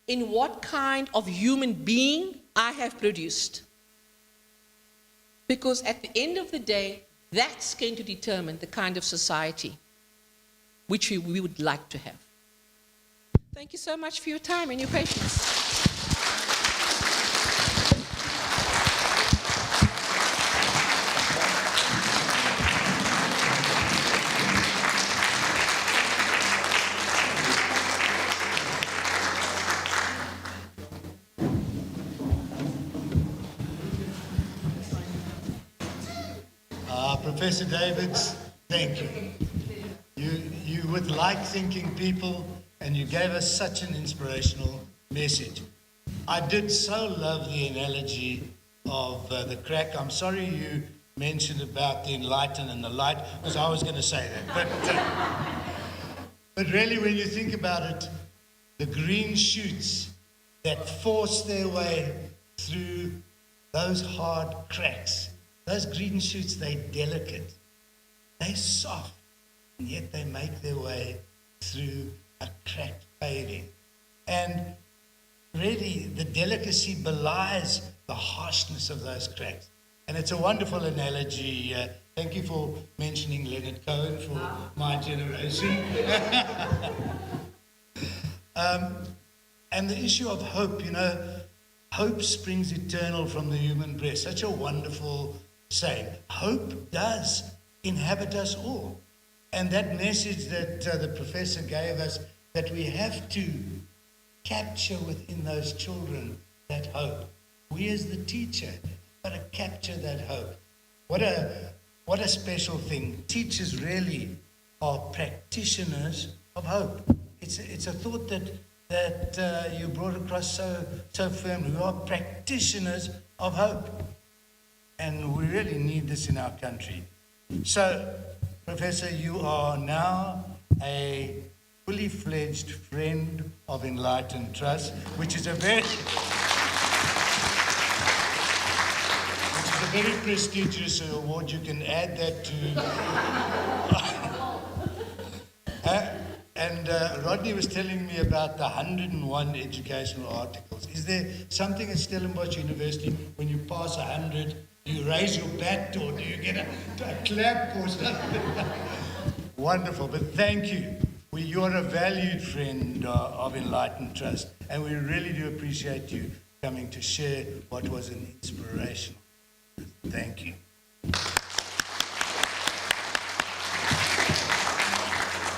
in what kind of human being I have produced. Because at the end of the day, that's going to determine the kind of society which we would like to have. Thank you so much for your time and your patience. Professor Davids, thank you. You would like thinking people, and you gave us such an inspirational message. I did so love the analogy of the crack. I'm sorry you mentioned about the Enlighten and the light, because I was going to say that. But really, when you think about it, the green shoots that force their way through those hard cracks, those green shoots, they're delicate, they're soft, and yet they make their way through a cracked paving. And really, the delicacy belies the harshness of those cracks. And it's a wonderful analogy. Thank you for mentioning Leonard Cohen for my generation. And the issue of hope, hope springs eternal from the human breast. Such a wonderful saying. Hope does inhabit us all. And that message that the professor gave us, that we have to capture within those children that hope. We as the teacher got to capture that hope. What a special thing. Teachers really are practitioners of hope. It's a thought that you brought across so firmly. We are practitioners of hope. And we really need this in our country. So, Professor, you are now a fully fledged friend of Enlighten Trust, which is a very prestigious award. You can add that to. And Rodney was telling me about the 101 educational articles. Is there something at Stellenbosch University when you pass 100? Do you raise your bat or do you get a clap or something? Wonderful, but thank you. You're a valued friend of Enlighten Trust, and we really do appreciate you coming to share what was an inspiration. Thank you.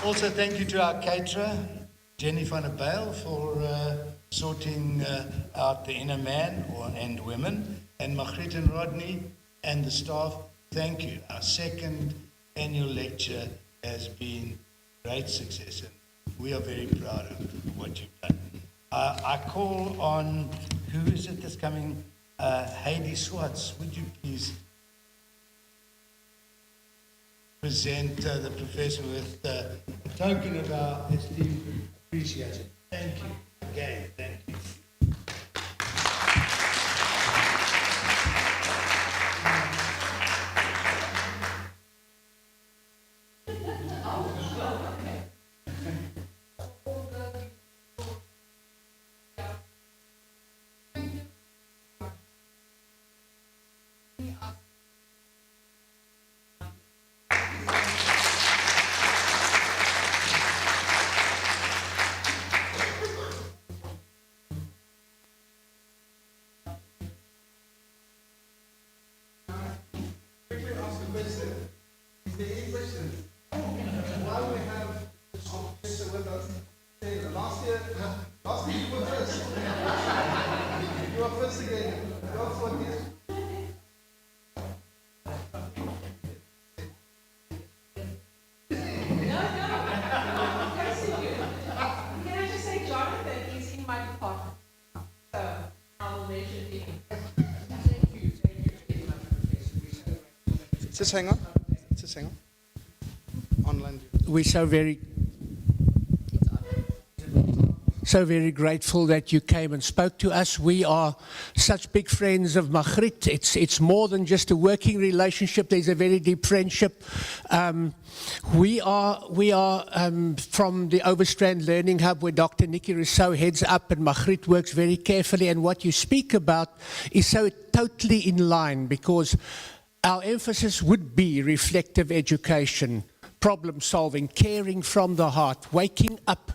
Also, thank you to our caterer, Jenny van der Bijl, for sorting out the inner man and women. And Margriet and Rodney and the staff, thank you. Our second annual lecture has been a great success, and we are very proud of what you've done. I call on, who is it that's coming? Heidi Swartz, would you please present the professor with a token of our esteemed appreciation. Thank you. Again, thank you. Just hang on. Just hang on. Online. We so very so very grateful that you came and spoke to us. We are such big friends of Magritte. It's more than just a working relationship. There's a very deep friendship. We are from the Overstrand Learning Hub, where Dr. Nikki Rousseau heads up, and Magritte works very carefully. And what you speak about is so totally in line, because our emphasis would be reflective education, problem solving, caring from the heart, waking up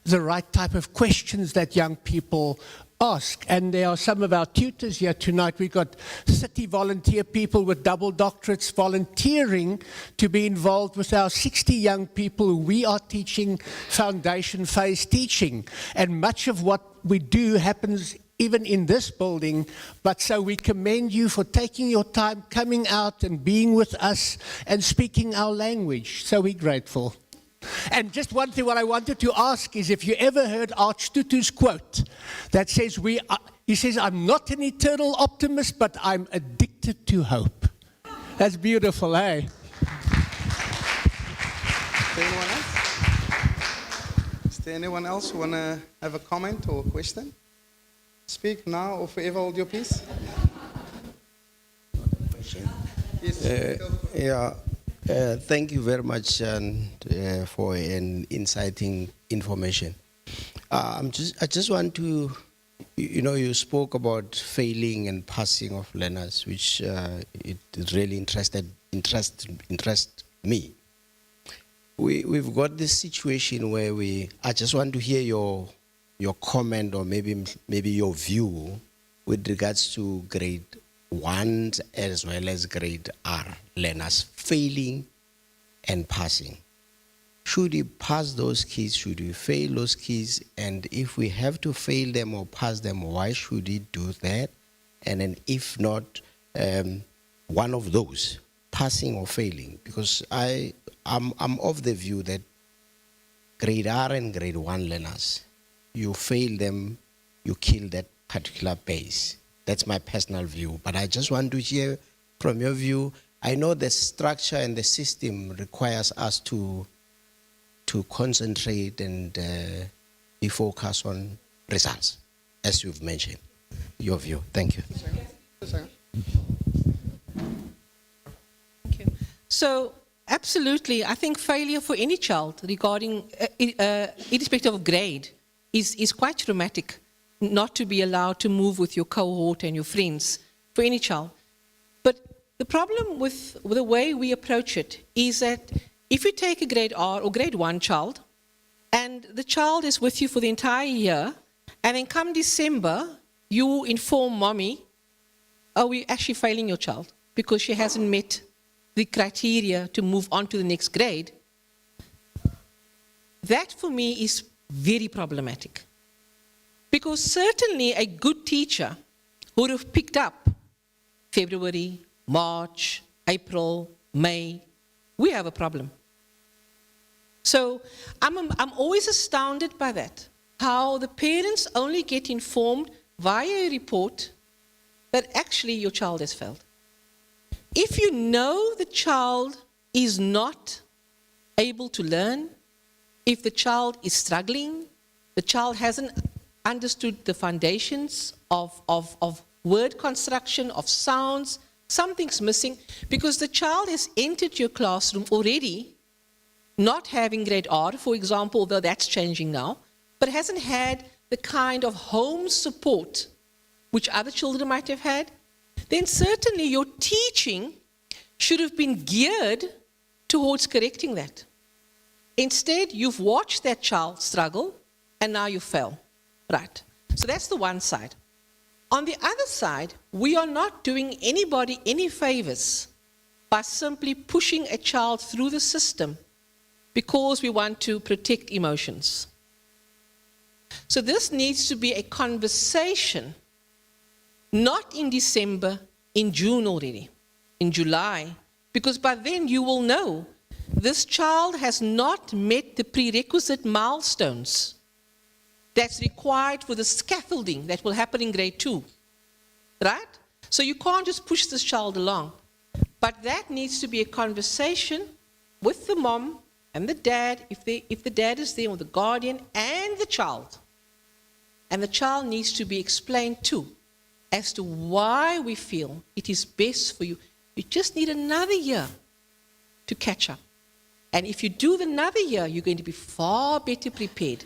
the right type of questions that young people ask. And there are some of our tutors here tonight. We've got 30 volunteer people with double doctorates volunteering to be involved with our 60 young people who we are teaching foundation phase teaching. And much of what we do happens even in this building, but so we commend you for taking your time, coming out and being with us and speaking our language. So we're grateful. And just one thing, what I wanted to ask is if you ever heard Arch Tutu's quote that says, he says, I'm not an eternal optimist, but I'm addicted to hope. That's beautiful, eh? Is there anyone else who want to have a comment or a question? Speak now or forever hold your peace. Yes. Thank you very much for an inciting information. I just want to, you spoke about failing and passing of learners, which it really interests me. We've got this situation where I just want to hear your comment, or maybe your view with regards to grade 1 as well as grade R learners failing and passing. Should we pass those kids? Should we fail those kids? And if we have to fail them or pass them, why should we do that? And then if not, one of those, passing or failing, because I'm of the view that grade R and grade 1 learners, you fail them, you kill that particular base. That's my personal view. But I just want to hear from your view. I know the structure and the system requires us to concentrate and be focused on results, as you've mentioned. Your view. Thank you. Thank you. So, absolutely, I think failure for any child regarding, irrespective of grade, is quite traumatic. Not to be allowed to move with your cohort and your friends, for any child. But the problem with the way we approach it is that if you take a grade R or grade 1 child, and the child is with you for the entire year, and then come December, you inform mommy, oh, we're actually failing your child because she hasn't met the criteria to move on to the next grade. That for me is very problematic. Because certainly a good teacher would have picked up February, March, April, May. We have a problem. So I'm always astounded by that, how the parents only get informed via a report that actually your child has failed. If you know the child is not able to learn, if the child is struggling, the child hasn't understood the foundations of word construction, of sounds, something's missing, because the child has entered your classroom already not having grade R, for example, although that's changing now, but hasn't had the kind of home support which other children might have had, then certainly your teaching should have been geared towards correcting that. Instead, you've watched that child struggle, and now you fail. Right. So that's the one side. On the other side, we are not doing anybody any favors by simply pushing a child through the system because we want to protect emotions. So this needs to be a conversation, not in December, in June already, in July, because by then you will know this child has not met the prerequisite milestones that's required for the scaffolding that will happen in grade 2, right? So you can't just push this child along. But that needs to be a conversation with the mom and the dad, if the dad is there, or the guardian and the child, And the child needs to be explained too as to why we feel it is best for you. You just need another year to catch up. And if you do another year, you're going to be far better prepared.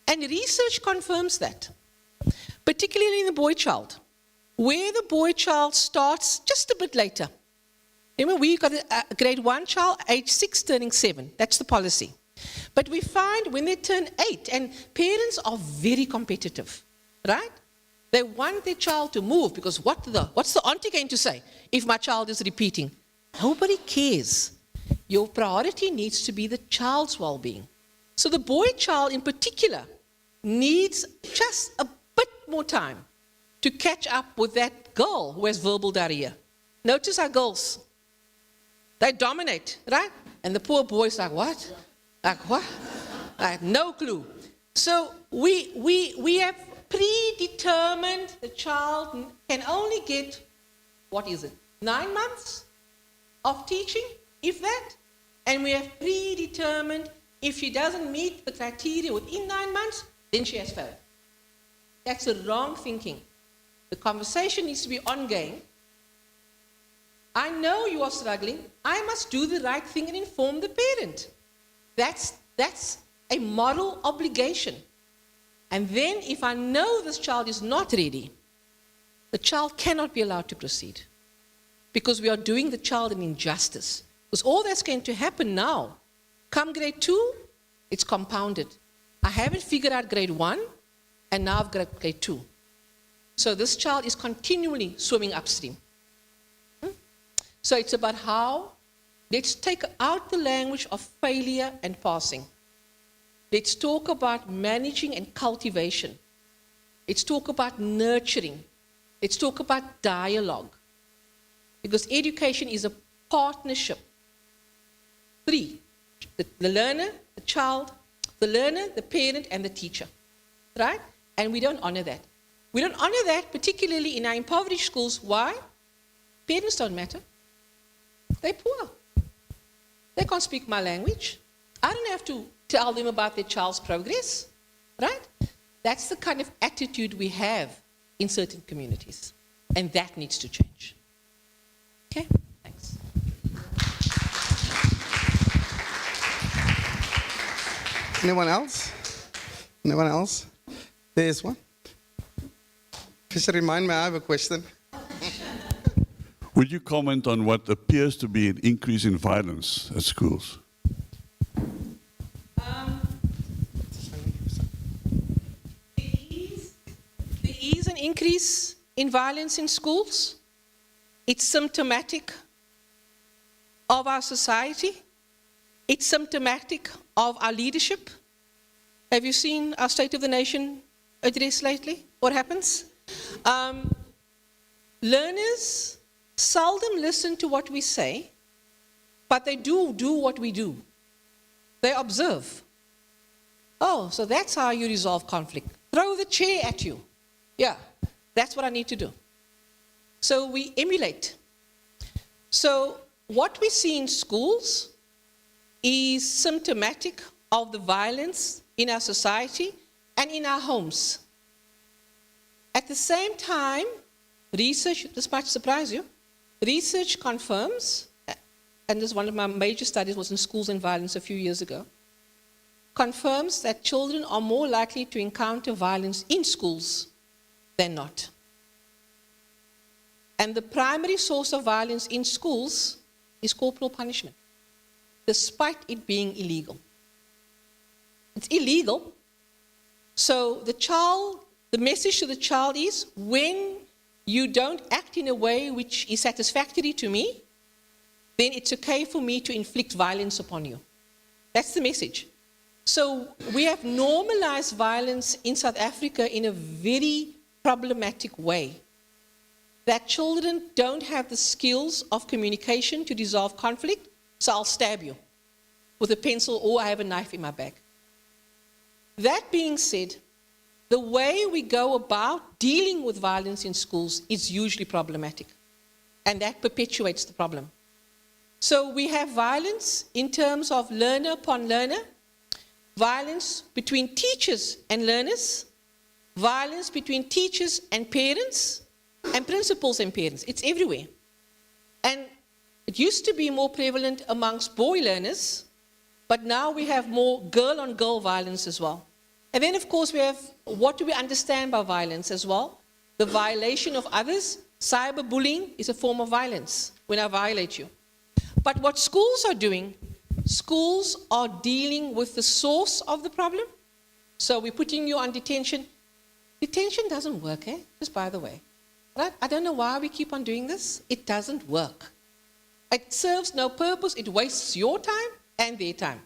And research confirms that, particularly in the boy child, where the boy child starts just a bit later. Remember, we got a grade 1 child, age 6, turning 7. That's the policy. But we find when they turn 8, and parents are very competitive, right? They want their child to move because what's the auntie going to say if my child is repeating? Nobody cares. Your priority needs to be the child's well-being. So the boy child in particular needs just a bit more time to catch up with that girl who has verbal diarrhea. Notice our girls. They dominate, right? And the poor boy's like, what? Like what? Like no clue. So we have predetermined the child can only get, what is it, 9 months of teaching, if that? And we have predetermined if she doesn't meet the criteria within 9 months, then she has failed. That's the wrong thinking. The conversation needs to be ongoing. I know you are struggling. I must do the right thing and inform the parent. That's a moral obligation. And then if I know this child is not ready, the child cannot be allowed to proceed. Because we are doing the child an injustice. Because all that's going to happen now, come grade 2, it's compounded. I haven't figured out grade 1, and now I've got grade 2. So this child is continually swimming upstream. So it's about how, let's take out the language of failure and passing. Let's talk about managing and cultivation. Let's talk about nurturing. Let's talk about dialogue. Because education is a partnership. 3, the learner, the child, the learner, the parent, and the teacher. Right? And we don't honor that. We don't honor that, particularly in our impoverished schools. Why? Parents don't matter. They're poor. They can't speak my language. I don't have to tell them about their child's progress, right? That's the kind of attitude we have in certain communities, and that needs to change. Okay, thanks. Anyone else? Anyone else? There's one. Just remind me, I have a question. Would you comment on what appears to be an increase in violence at schools? There is an increase in violence in schools. It's symptomatic of our society. It's symptomatic of our leadership. Have you seen our State of the Nation address lately? What happens? Learners seldom listen to what we say, but they do what we do. They observe. Oh, so that's how you resolve conflict. Throw the chair at you. Yeah, that's what I need to do. So we emulate. So what we see in schools is symptomatic of the violence in our society and in our homes. At the same time, research, this might surprise you, research confirms, and this one of my major studies was in schools and violence a few years ago, confirms that children are more likely to encounter violence in schools than not. And the primary source of violence in schools is corporal punishment, despite it being illegal. It's illegal. So the message to the child is, when you don't act in a way which is satisfactory to me, then it's okay for me to inflict violence upon you. That's the message. So we have normalized violence in South Africa in a very problematic way. That children don't have the skills of communication to resolve conflict, so I'll stab you with a pencil or I have a knife in my bag. That being said, the way we go about dealing with violence in schools is usually problematic, and that perpetuates the problem. So we have violence in terms of learner upon learner, violence between teachers and learners, violence between teachers and parents, and principals and parents. It's everywhere. And it used to be more prevalent amongst boy learners, but now we have more girl-on-girl violence as well. And then, of course, we have, what do we understand by violence as well? The violation of others. Cyberbullying is a form of violence when I violate you. But what schools are doing, schools are dealing with the source of the problem. So we're putting you on detention. Detention doesn't work, just by the way. Right? I don't know why we keep on doing this. It doesn't work. It serves no purpose. It wastes your time and their time.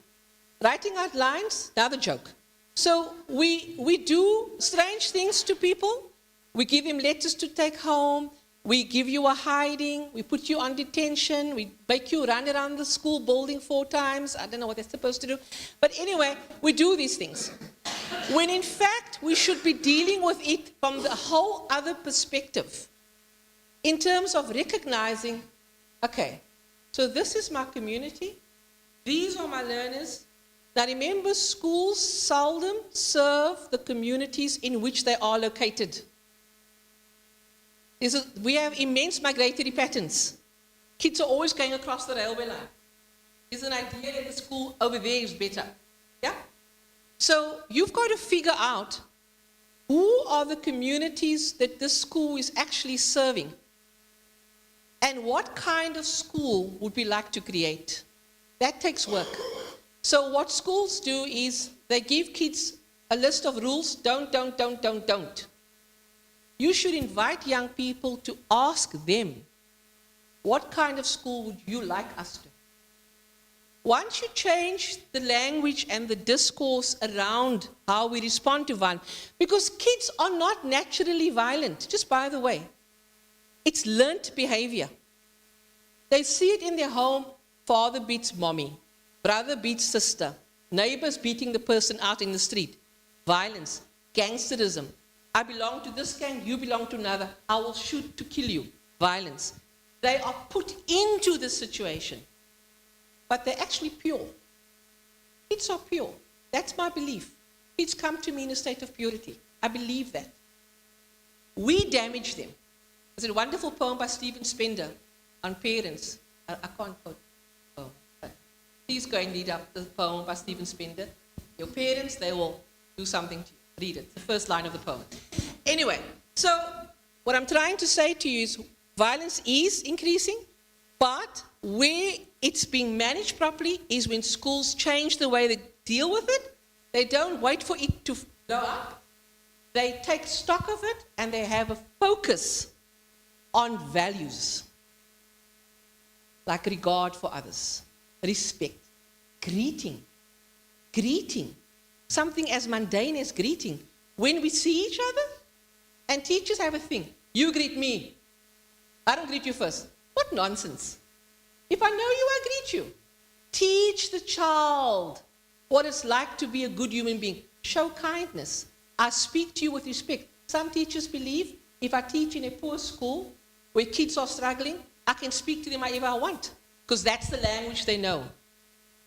Writing out lines, another joke. So we do strange things to people. We give them letters to take home. We give you a hiding. We put you on detention. We make you run around the school building 4 times. I don't know what they're supposed to do. But anyway, we do these things. When in fact, we should be dealing with it from the whole other perspective. In terms of recognizing, okay, so this is my community. These are my learners. Now remember, schools seldom serve the communities in which they are located. We have immense migratory patterns. Kids are always going across the railway line. There's an idea that the school over there is better. Yeah? So you've got to figure out who are the communities that this school is actually serving. And what kind of school would we like to create? That takes work. So what schools do is they give kids a list of rules, don't. You should invite young people to ask them, what kind of school would you like us to? Once you change the language and the discourse around how we respond to violence, because kids are not naturally violent, just by the way. It's learnt behavior. They see it in their home. Father beats mommy. Brother beats sister. Neighbors beating the person out in the street. Violence. Gangsterism. I belong to this gang, you belong to another. I will shoot to kill you. Violence. They are put into the situation. But they're actually pure. Kids are pure. That's my belief. Kids come to me in a state of purity. I believe that. We damage them. There's a wonderful poem by Stephen Spender on parents. I can't quote the poem. Please go and read up the poem by Stephen Spender. Your parents, they will do something to you. Read it. The first line of the poem. Anyway, so what I'm trying to say to you is violence is increasing, but where it's being managed properly is when schools change the way they deal with it. They don't wait for it to go up. They take stock of it and they have a focus on values. Like regard for others, respect, greeting. Something as mundane as greeting. When we see each other, and teachers have a thing, you greet me. I don't greet you first. What nonsense. If I know you, I greet you. Teach the child what it's like to be a good human being. Show kindness. I speak to you with respect. Some teachers believe if I teach in a poor school where kids are struggling, I can speak to them however I want, because that's the language they know.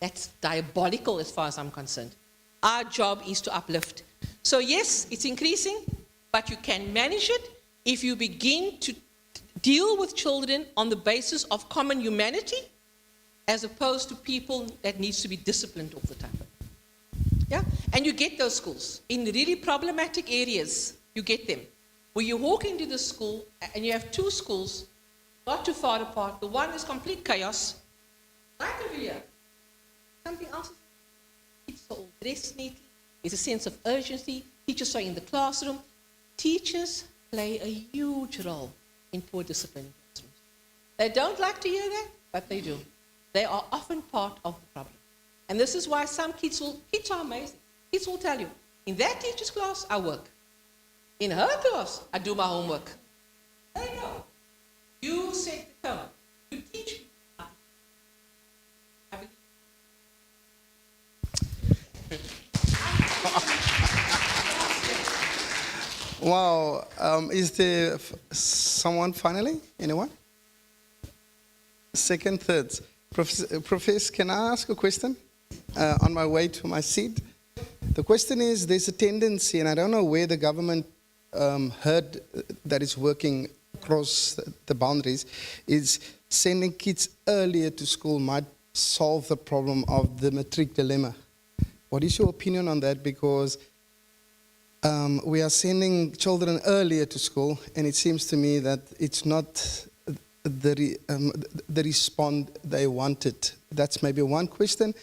That's diabolical as far as I'm concerned. Our job is to uplift. So yes, it's increasing, but you can manage it if you begin to deal with children on the basis of common humanity as opposed to people that needs to be disciplined all the time. Yeah? And you get those schools. In really problematic areas, you get them. Where you walk into the school and you have 2 schools, not too far apart. The one is complete chaos. Right over here. Something else. Kids are all dressed neatly. There's a sense of urgency. Teachers are in the classroom. Teachers play a huge role in poor discipline in classrooms. They don't like to hear that, but they do. They are often part of the problem. And this is why some kids are amazing. Kids will tell you, in that teacher's class, I work. In her class, I do my homework. They know. You set the tone. You teach me. Wow. Is there someone finally? Anyone? Second, third. Professor, can I ask a question on my way to my seat? The question is, there's a tendency, and I don't know where the government heard that is working across the boundaries is sending kids earlier to school might solve the problem of the matric dilemma. What is your opinion on that? Because we are sending children earlier to school, and it seems to me that it's not the response they wanted. That's maybe one question.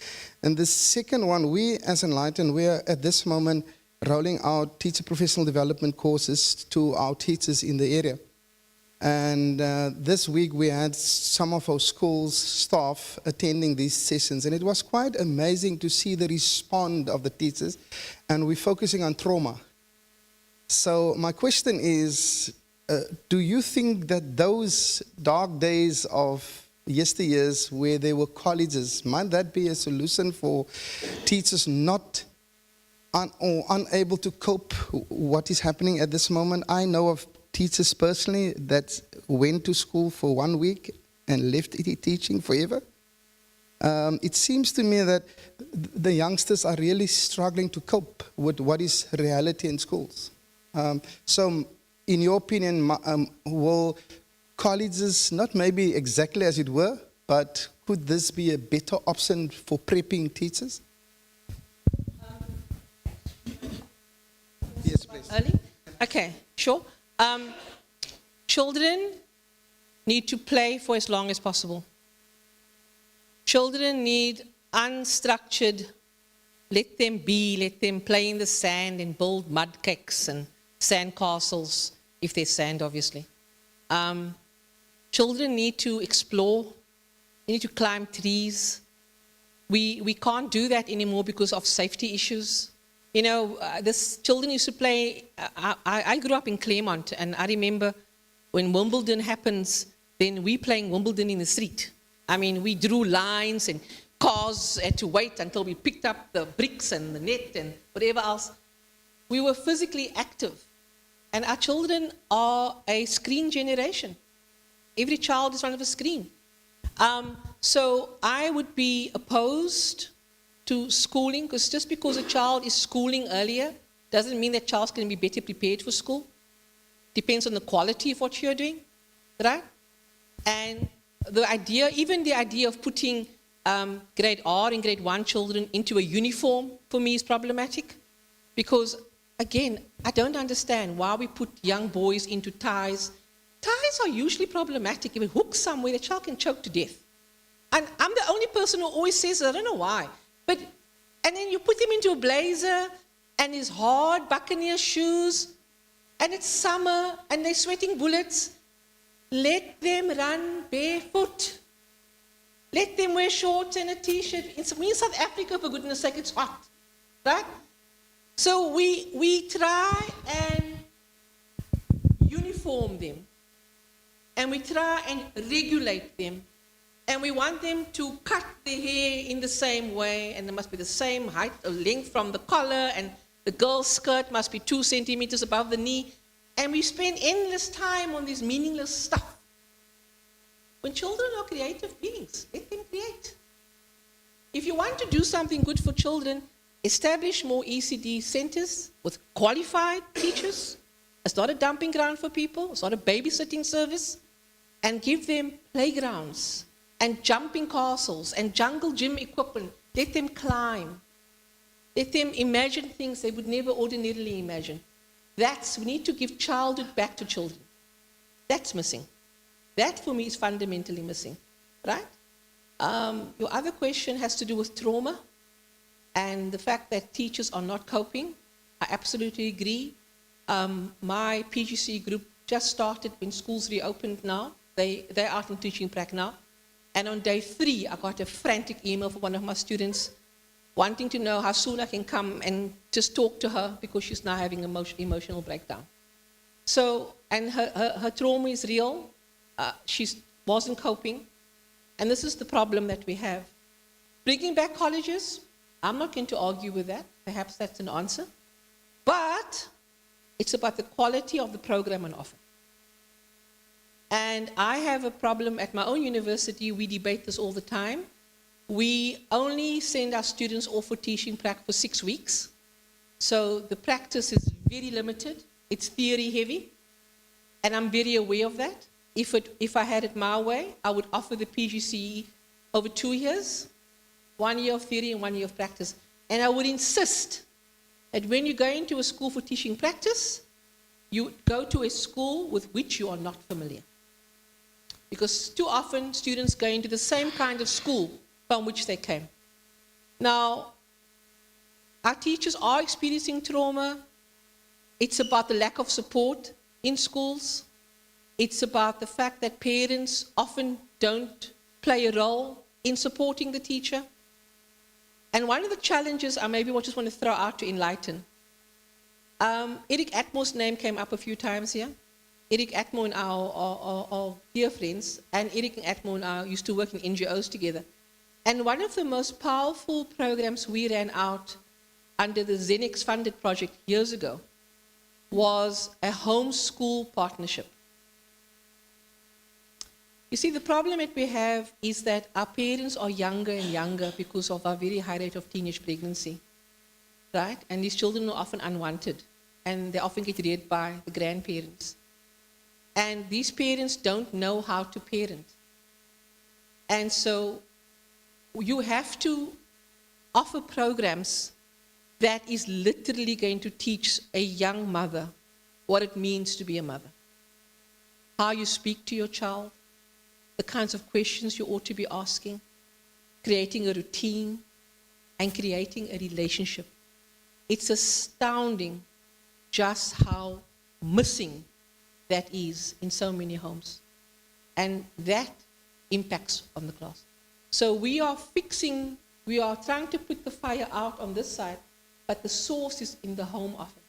And the second one, we as Enlighten, we are at this moment rolling out teacher professional development courses to our teachers in the area. And this week we had some of our schools staff attending these sessions, and it was quite amazing to see the response of the teachers, and we're focusing on trauma. So my question is, do you think that those dark days of yesteryears where there were colleges, might that be a solution for teachers not or unable to cope what is happening at this moment? I know of teachers personally that went to school for 1 week and left teaching forever. It seems to me that the youngsters are really struggling to cope with what is reality in schools. So in your opinion, will colleges, not maybe exactly as it were, but could this be a better option for prepping teachers? Yes, please. Early? Okay, sure. Children need to play for as long as possible. Children need unstructured, let them be, let them play in the sand and build mud cakes and sand castles, if there's sand, obviously. Children need to explore, they need to climb trees. We can't do that anymore because of safety issues. You know, children used to play, I grew up in Claremont, and I remember when Wimbledon happens, then we playing Wimbledon in the street. I mean, we drew lines and cars had to wait until we picked up the bricks and the net and whatever else. We were physically active. And our children are a screen generation. Every child is in front of a screen. So I would be opposed to schooling, because just because a child is schooling earlier doesn't mean that child's going to be better prepared for school. Depends on the quality of what you're doing, right? And the idea, even the idea of putting grade R and grade 1 children into a uniform, for me, is problematic. Because, again, I don't understand why we put young boys into ties. Ties are usually problematic. If we hook somewhere, the child can choke to death. And I'm the only person who always says, I don't know why. And then you put them into a blazer and his hard buccaneer shoes, and it's summer and they're sweating bullets. Let them run barefoot. Let them wear shorts and a t-shirt. We in South Africa, for goodness sake, it's hot, right? So we try and uniform them, and we try and regulate them. And we want them to cut their hair in the same way, and there must be the same height or length from the collar, and the girl's skirt must be 2 centimeters above the knee. And we spend endless time on this meaningless stuff. When children are creative beings, let them create. If you want to do something good for children, establish more ECD centers with qualified teachers. It's not a dumping ground for people. It's not a babysitting service. And give them playgrounds and jumping castles and jungle gym equipment. Let them climb. Let them imagine things they would never ordinarily imagine. We need to give childhood back to children. That's missing. That, for me, is fundamentally missing, right? Your other question has to do with trauma and the fact that teachers are not coping. I absolutely agree. My PGC group just started when schools reopened now. They're out in teaching prac now. And on day 3, I got a frantic email from one of my students wanting to know how soon I can come and just talk to her because she's now having an emotional breakdown. So, and her trauma is real. She wasn't coping. And this is the problem that we have. Bringing back colleges, I'm not going to argue with that. Perhaps that's an answer. But it's about the quality of the program on offer. And I have a problem at my own university. We debate this all the time. We only send our students off for teaching prac for 6 weeks. So the practice is very limited. It's theory heavy, and I'm very aware of that. If I had it my way, I would offer the PGCE over 2 years, 1 year of theory and 1 year of practice. And I would insist that when you go into a school for teaching practice, you go to a school with which you are not familiar. Because too often students go into the same kind of school from which they came. Now, our teachers are experiencing trauma. It's about the lack of support in schools. It's about the fact that parents often don't play a role in supporting the teacher. And one of the challenges I maybe just want to throw out to Enlighten. Eric Atmore's name came up a few times here. Eric Atmore and our dear friends, and Eric and Atmore and I used to work in NGOs together. And one of the most powerful programs we ran out under the Xenex funded project years ago was a homeschool partnership. You see, the problem that we have is that our parents are younger and younger because of our very high rate of teenage pregnancy, right? And these children are often unwanted, and they often get reared by the grandparents. And these parents don't know how to parent. And so you have to offer programs that is literally going to teach a young mother what it means to be a mother. How you speak to your child, the kinds of questions you ought to be asking, creating a routine, and creating a relationship. It's astounding just how missing that is in so many homes. And that impacts on the class. So we are trying to put the fire out on this side, but the source is in the home often.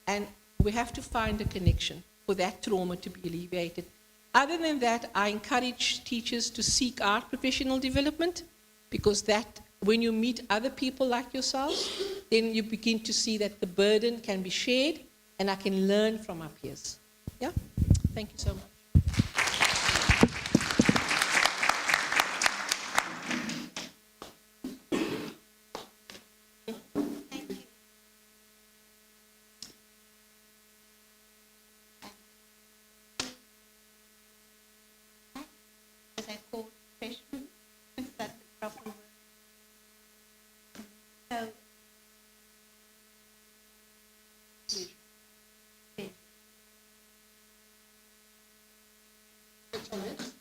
And we have to find a connection for that trauma to be alleviated. Other than that, I encourage teachers to seek out professional development, because that, when you meet other people like yourselves, then you begin to see that the burden can be shared, and I can learn from our peers. Yeah? Thank you so much. As I call freshmen, is that the proper word? So, Which one is?